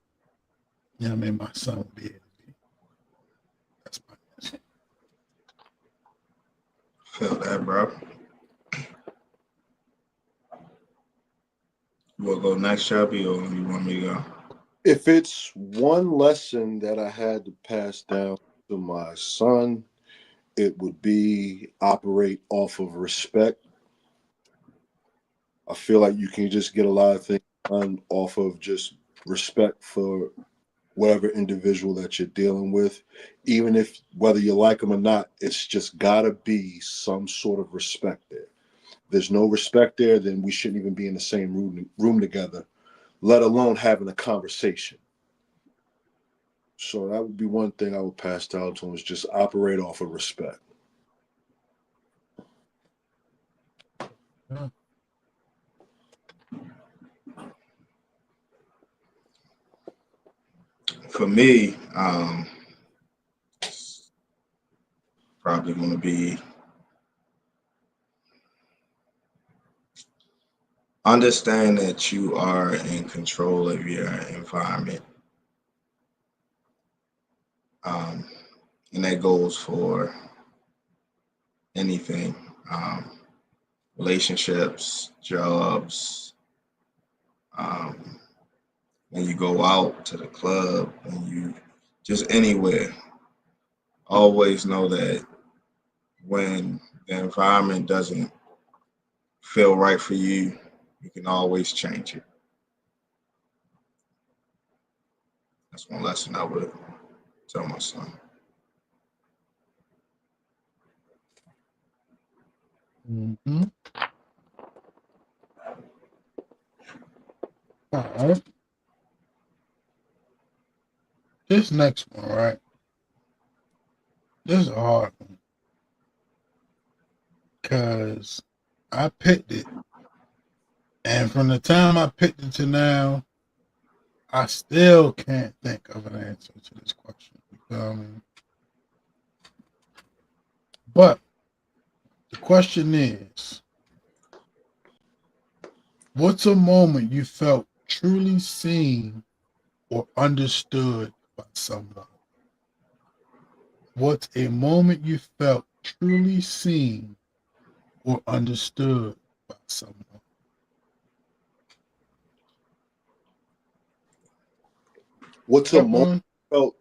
my son would be able to be. That's my answer.
Feel that, bro. You want to go next, Chubby, or you want me to go?
If it's one lesson that I had to pass down to my son, it would be operate off of respect. I feel like you can just get a lot of things done off of just respect for whatever individual that you're dealing with. Even if whether you like them or not, it's just gotta be some sort of respect there. If there's no respect there, then we shouldn't even be in the same room together, let alone having a conversation. So that would be one thing I would pass down to him, is just operate off of respect.
Yeah.
For me, probably going to be understand that you are in control of your environment. And that goes for anything, relationships, jobs, when you go out to the club, when you just anywhere, always know that when the environment doesn't feel right for you, you can always change it. That's one lesson I would tell my son.
Mm-hmm. All right. This next one, right? This is a hard one because I picked it, and from the time I picked it to now, I still can't think of an answer to this question. You feel me? But the question is, what's a moment you felt truly seen or understood by someone? What's a moment you felt truly seen or understood by someone?
What's a
That
moment
one.
felt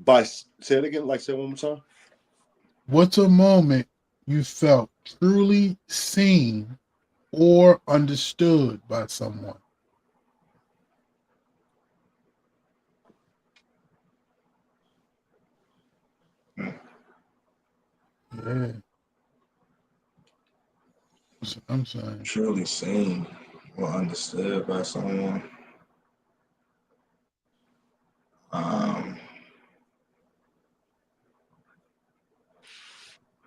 by? Say it again. Like say it one more time.
What's a moment you felt truly seen or understood by someone? Yeah. That's what I'm saying.
Truly seen or understood by someone. Um,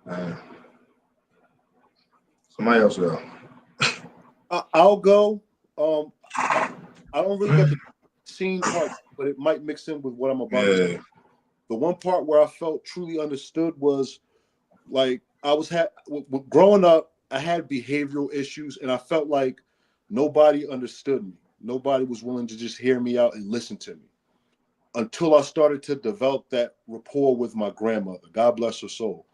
man. Somebody else go.
I'll go. I don't really get the scene part, but it might mix in with what I'm about to say.
Yeah.
The one part where I felt truly understood was like I was growing up. I had behavioral issues, and I felt like nobody understood me. Nobody was willing to just hear me out and listen to me until I started to develop that rapport with my grandmother. God bless her soul.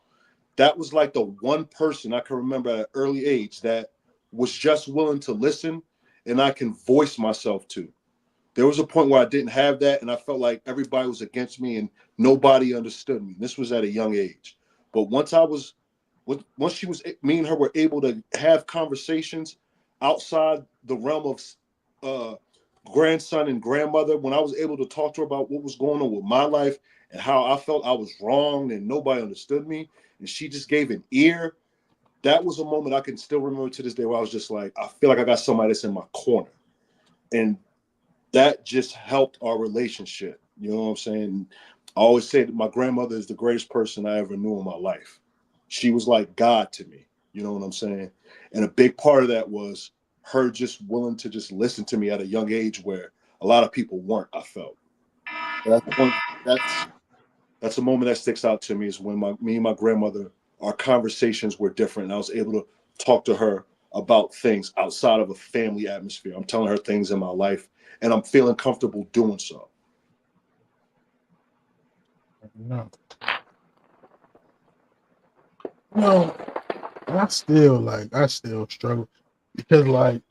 That was like the one person I can remember at an early age that was just willing to listen and I can voice myself to. There was a point where I didn't have that and I felt like everybody was against me and nobody understood me. This was at a young age. But once she was, me and her were able to have conversations outside the realm of uh, grandson and grandmother, when I was able to talk to her about what was going on with my life and how I felt I was wrong and nobody understood me, and she just gave an ear, that was a moment I can still remember to this day where I was just like, I feel like I got somebody that's in my corner. And that just helped our relationship. You know what I'm saying? I always say that my grandmother is the greatest person I ever knew in my life. She was like God to me. You know what I'm saying? And a big part of that was her just willing to just listen to me at a young age where a lot of people weren't, I felt. That's a moment that sticks out to me is when me and my grandmother, our conversations were different. And I was able to talk to her about things outside of a family atmosphere. I'm telling her things in my life and I'm feeling comfortable doing so.
No. No, I still struggle because like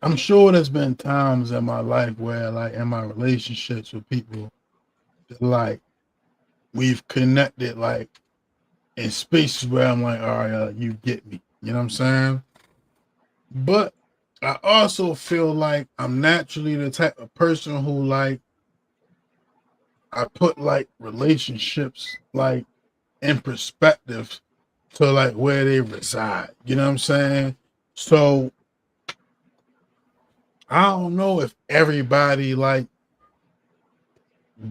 I'm sure there's been times in my life where like in my relationships with people that, like we've connected like in spaces where I'm like, all right, you get me. You know what I'm saying? But I also feel like I'm naturally the type of person who like I put like relationships like in perspective to like where they reside. You know what I'm saying? So I don't know if everybody like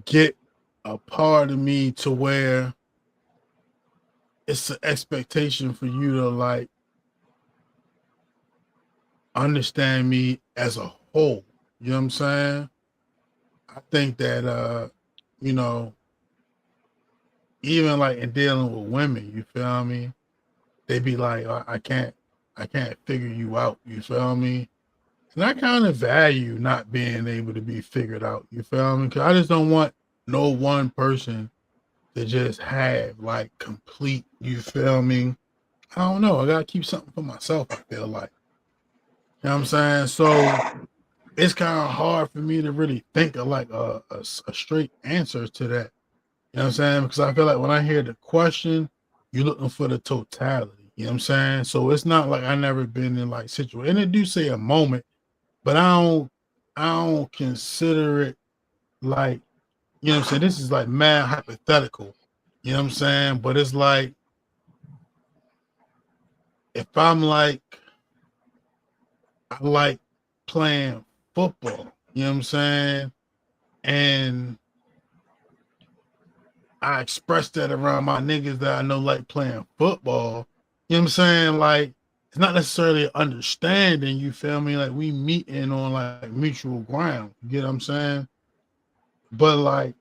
get a part of me to where it's an expectation for you to like understand me as a whole. You know what I'm saying? I think that you know, even like in dealing with women, you feel me? They be like, I can't figure you out, you feel me? And I kind of value not being able to be figured out, you feel me? Because I just don't want no one person to just have like complete, you feel me? I don't know. I gotta keep something for myself, I feel like. You know what I'm saying? So it's kind of hard for me to really think of like a straight answer to that. You know what I'm saying? Because I feel like when I hear the question, you're looking for the totality. You know what I'm saying? So it's not like I never been in like situation. And it do say a moment, but I don't consider it like, you know what I'm saying? This is like mad hypothetical. You know what I'm saying? But it's like if I'm like I like playing football, you know what I'm saying? And I express that around my niggas that I know like playing football. You know what I'm saying? Like, it's not necessarily understanding, you feel me? Like, we meeting on like mutual ground. You get what I'm saying? But like,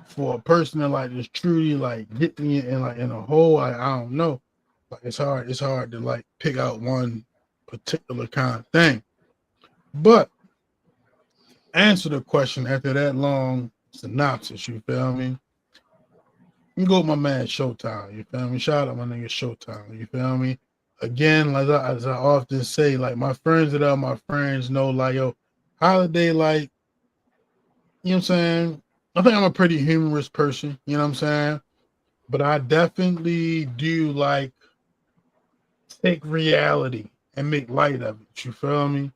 for a person to like just truly like get me in like in a hole, I don't know. Like, it's hard to like pick out one particular kind of thing. But answer the question after that long synopsis, you feel me? You go with my man Showtime. You feel me? Shout out my nigga Showtime. You feel me? Again, like as I often say, like my friends that are my friends know, like yo, Holiday, like you know what I'm saying. I think I'm a pretty humorous person. You know what I'm saying. But I definitely do like take reality and make light of it. You feel me?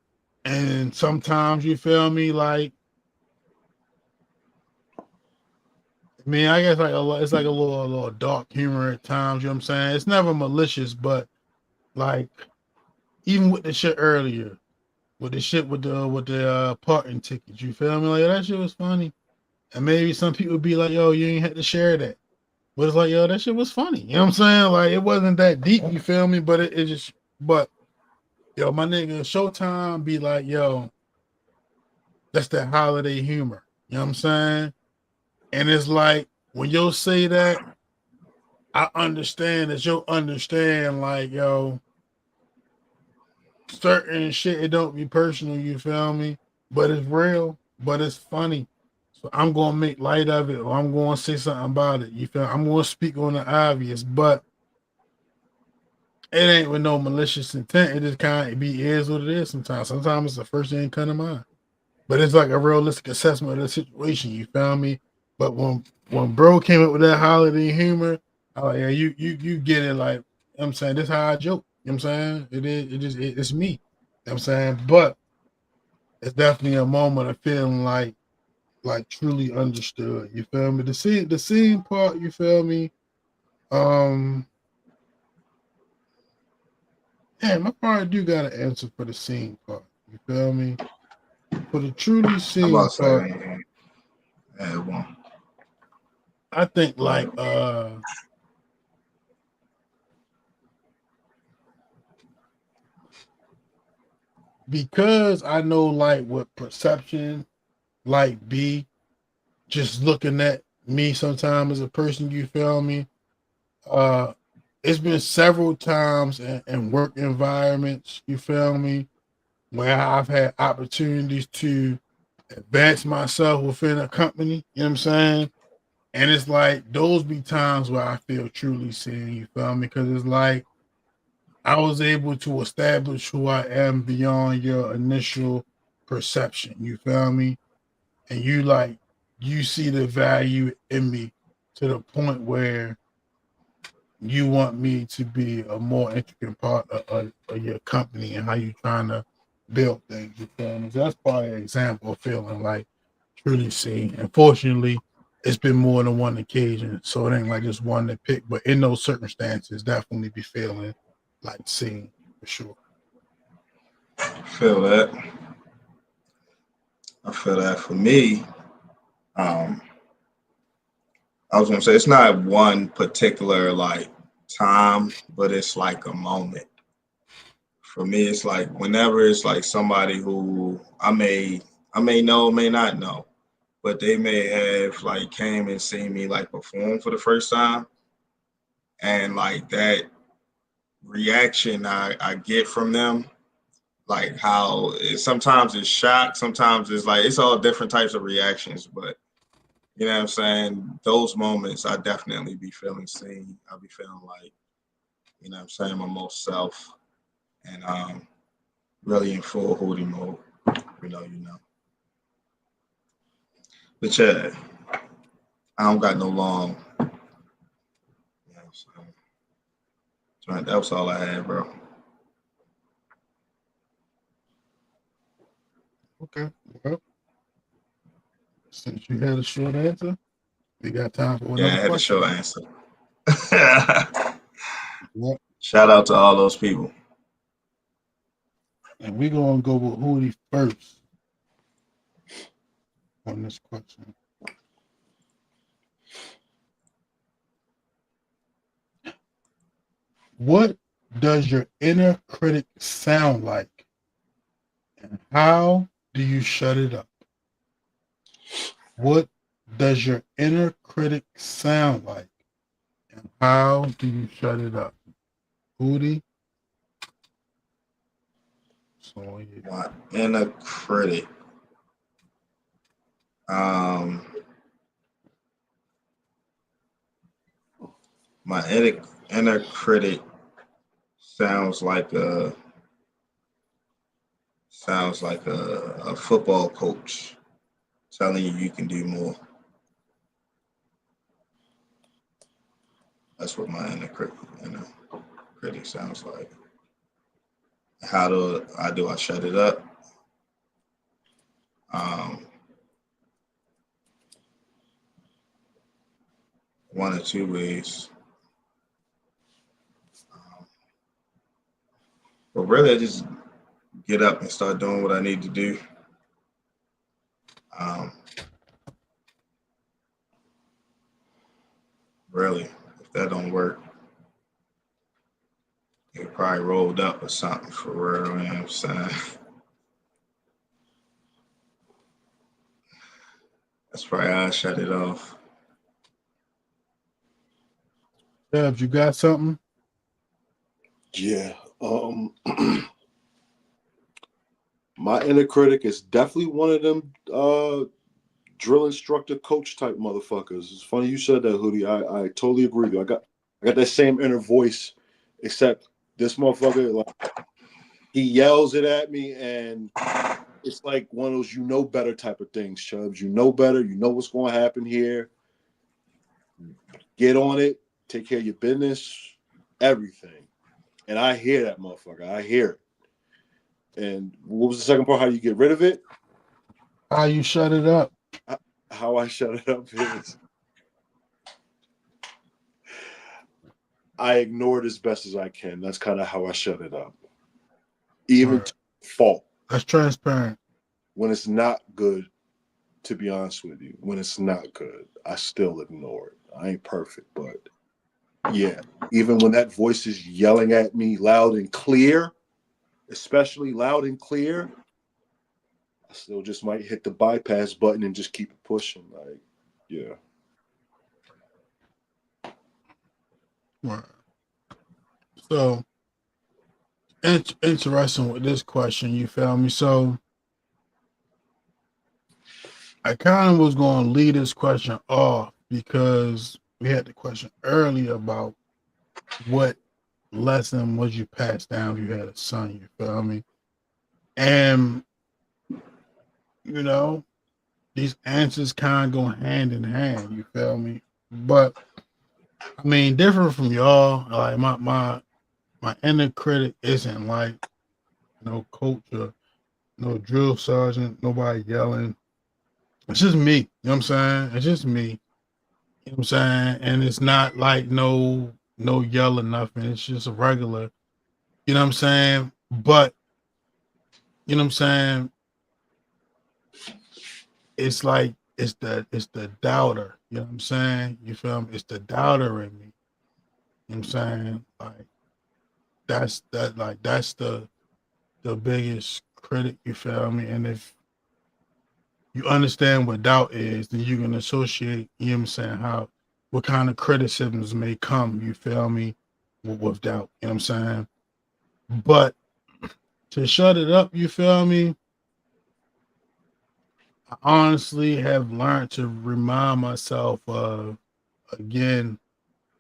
And sometimes you feel me, like I mean, I guess like it's like a little dark humor at times. You know what I'm saying? It's never malicious, but like even with the shit earlier, with the shit with the parking tickets, you feel me? Like that shit was funny, and maybe some people be like, "Yo, you ain't had to share that," but it's like, "Yo, that shit was funny." You know what I'm saying? Like it wasn't that deep. You feel me? But it just, but yo, my nigga Showtime be like, "Yo, that's that holiday humor." You know what I'm saying? And it's like when you say that, I understand that you'll understand, like, yo, certain shit, it don't be personal, you feel me? But it's real, but it's funny. So I'm gonna make light of it, or I'm gonna say something about it. You feel I'm gonna speak on the obvious, but it ain't with no malicious intent. It just kind of be is what it is sometimes. Sometimes it's the first thing that come to mind. But it's like a realistic assessment of the situation, you feel me? But when bro came up with that holiday humor, I like, yeah, you get it, like, you know what I'm saying, this how I joke. You know what I'm saying? It's me. You know what I'm saying? But it's definitely a moment of feeling like truly understood. You feel me? The scene part, you feel me? Um Damn, I probably do got an answer for the scene part. You feel me? For the truly
I'm about
scene
to
part,
say, yeah, one.
I think like because I know like what perception like be just looking at me sometimes as a person, you feel me? Uh it's been several times in work environments, you feel me, where I've had opportunities to advance myself within a company, you know what I'm saying? And it's like those be times where I feel truly seen, you feel me? Because it's like I was able to establish who I am beyond your initial perception. You feel me? And you see the value in me to the point where you want me to be a more intricate part of your company and how you trying to build things. You feel me? So that's probably an example of feeling like truly seen. Unfortunately, it's been more than one occasion, so it ain't like just one to pick. But in those circumstances, definitely be feeling like seen for sure.
Feel that. I feel that for me. Um, I was gonna say it's not one particular like time, but it's like a moment. For me, it's like whenever it's like somebody who I may know, may not know, but they may have like came and seen me like perform for the first time, and like that reaction I get from them, like how sometimes it's shock, sometimes it's like it's all different types of reactions, but you know what I'm saying? Those moments I definitely be feeling seen. I'll be feeling like, you know what I'm saying, my most self and really in full hoodie mode. You know. But yeah, I don't got no long. You know what I'm saying? So that was all I had, bro.
Okay. Well, since you had a short answer, we got time for
Yeah, I
another
had a
question.
short answer.
Yep.
Shout out to all those people.
And we're gonna go with Hootie first on this question. What does your inner critic sound like? And how do you shut it up? What does your inner critic sound like? And how do you shut it up? Hootie, so you.
My inner critic. Um, My inner critic sounds like a football coach telling you can do more. That's what my inner critic sounds like. How do I shut it up? One or two ways. But really, I just get up and start doing what I need to do. Really, if that don't work, it probably rolled up or something for real, you know what I'm saying? That's probably how I shut it off.
Dubs, you got something?
Yeah. My inner critic is definitely one of them drill instructor coach type motherfuckers. It's funny you said that, Hoodie. I totally agree with you. I got that same inner voice, except this motherfucker, like, he yells it at me, and it's like one of those you know better type of things, Chubbs. You know better. You know what's going to happen here. Get on it. Take care of your business. Everything. And I hear that motherfucker. I hear it. And what was the second part? How you get rid of it?
How you shut it up?
How I shut it up is I ignore it as best as I can. That's kind of how I shut it up. Even to fault.
That's transparent.
When it's not good, to be honest with you, when it's not good, I still ignore it. I ain't perfect, but yeah, even when that voice is yelling at me loud and clear, especially loud and clear, I still just might hit the bypass button and just keep it pushing. Like, yeah.
Right. So, interesting with this question, you feel me? So, I kind of was going to lead this question off because we had the question earlier about what lesson was you passed down if you had a son, you feel me? And, you know, these answers kind of go hand in hand, you feel me? But, I mean, different from y'all, like my inner critic isn't like no coach or no drill sergeant, nobody yelling. It's just me. You know what I'm saying? It's just me. You know what I'm saying? And it's not like no yelling nothing. It's just a regular, you know what I'm saying? But you know what I'm saying? It's like it's the doubter, you know what I'm saying? You feel me? It's the doubter in me. You know what I'm saying? Like that's the biggest critic, you feel me? And if you understand what doubt is, then you can associate, you know what I'm saying, what kind of criticisms may come, you feel me, with doubt, you know what I'm saying? But to shut it up, you feel me, I honestly have learned to remind myself of, again,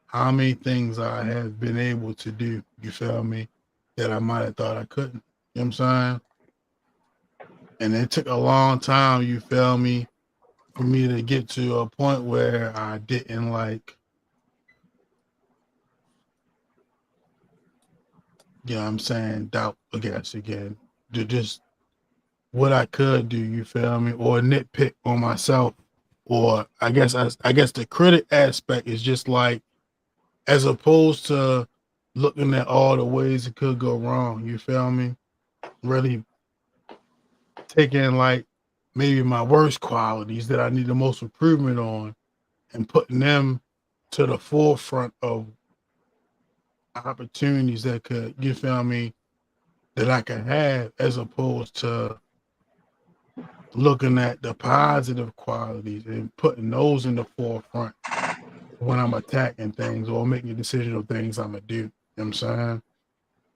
how many things I have been able to do, you feel me, that I might have thought I couldn't, you know what I'm saying? And it took a long time, you feel me, for me to get to a point where I didn't you know what I'm saying, doubt, I guess, again, to just what I could do, you feel me, or nitpick on myself, or I guess the critic aspect is just like, as opposed to looking at all the ways it could go wrong, you feel me, really taking like maybe my worst qualities that I need the most improvement on and putting them to the forefront of opportunities that could, you feel me, that I could have, as opposed to looking at the positive qualities and putting those in the forefront when I'm attacking things or making a decision of things I'm gonna do. You know what I'm saying?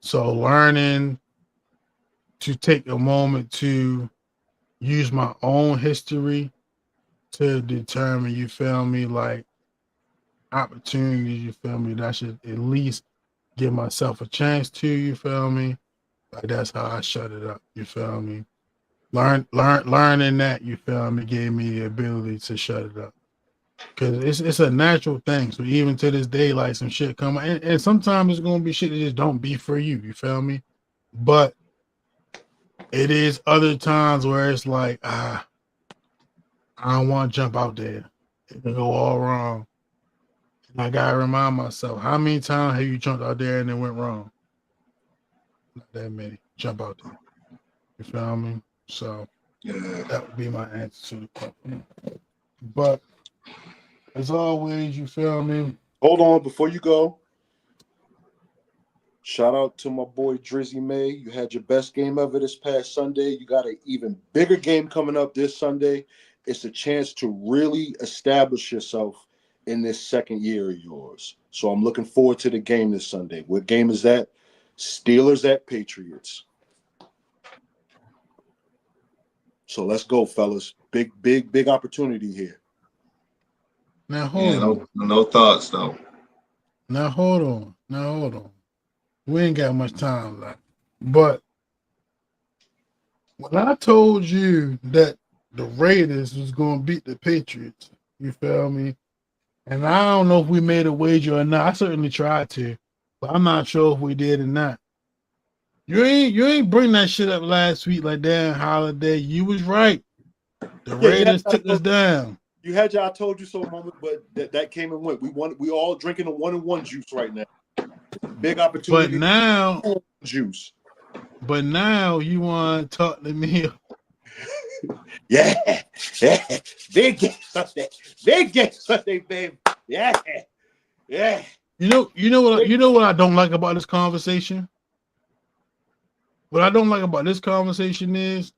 So learning to take a moment to use my own history to determine, you feel me, like opportunities, you feel me, that I should at least give myself a chance to, you feel me? Like that's how I shut it up, you feel me? Learning that, you feel me, gave me the ability to shut it up. Cause it's a natural thing. So even to this day, like some shit come, and sometimes it's gonna be shit that just don't be for you, you feel me? But it is other times where it's like, I don't want to jump out there. It can go all wrong. And I gotta remind myself, how many times have you jumped out there and it went wrong? Not that many. Jump out there. You feel me? So
Yeah.
that would be my answer to the question. But as always, you feel me?
Hold on, before you go. Shout out to my boy Drizzy May. You had your best game ever this past Sunday. You got an even bigger game coming up this Sunday. It's a chance to really establish yourself in this second year of yours. So I'm looking forward to the game this Sunday. What game is that? Steelers at Patriots. So let's go, fellas. Big opportunity here.
Now hold on.
No thoughts though.
Now hold on. We ain't got much time left. But when I told you that the Raiders was going to beat the Patriots, you feel me? And I don't know if we made a wager or not. I certainly tried to, but I'm not sure if we did or not. You ain't bring that shit up last week like damn Holiday. You was right. The Raiders took us down.
You had your I told you so moment, but that came and went. We all drinking a 1-and-1 juice right now. Big opportunity. Juice.
But now you want to talk to me.
Yeah. Big game Sunday, baby. Yeah.
You know what I don't like about this conversation? What I don't like about this conversation is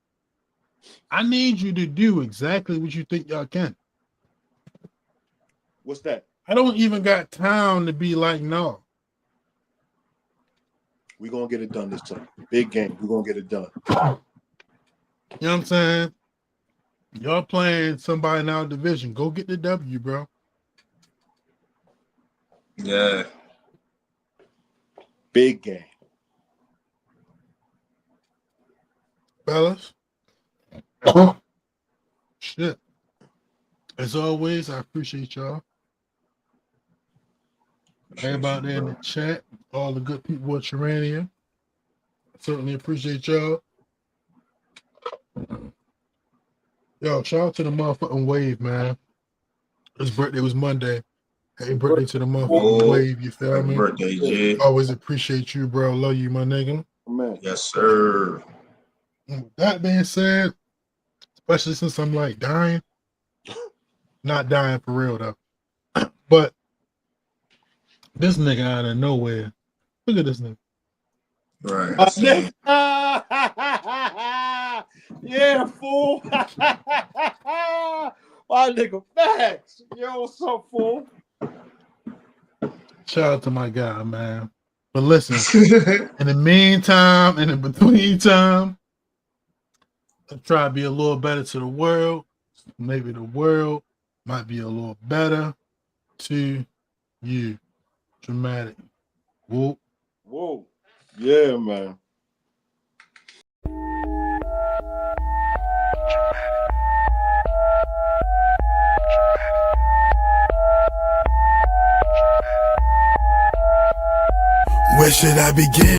I need you to do exactly what you think y'all can.
What's that?
I don't even got time to be like, no.
We're going to get it done this time. Big game. We're going to get it done.
You know what I'm saying? Y'all playing somebody in our division. Go get the W, bro.
Yeah.
Big game.
Fellas. Shit. As always, I appreciate y'all. Everybody there in the chat, all the good people at TraMania. Certainly appreciate y'all. Yo, shout out to the motherfucking Wave, man. His birthday was Monday. Happy birthday to the motherfucking Wave, you feel me?
Birthday, G.
Always appreciate you, bro. Love you, my nigga.
Man.
Yes, sir.
And with that being said, especially since I'm like dying, not dying for real though, but this nigga out of nowhere. Look at this nigga.
Right.
Yeah, fool. My nigga Max. Yo, what's up, fool?
Shout out to my guy, man. But listen, in the meantime, and in between time, I try to be a little better to the world. Maybe the world might be a little better to you. TraMatic. Whoop.
Whoa. Yeah, man.
Where should I begin?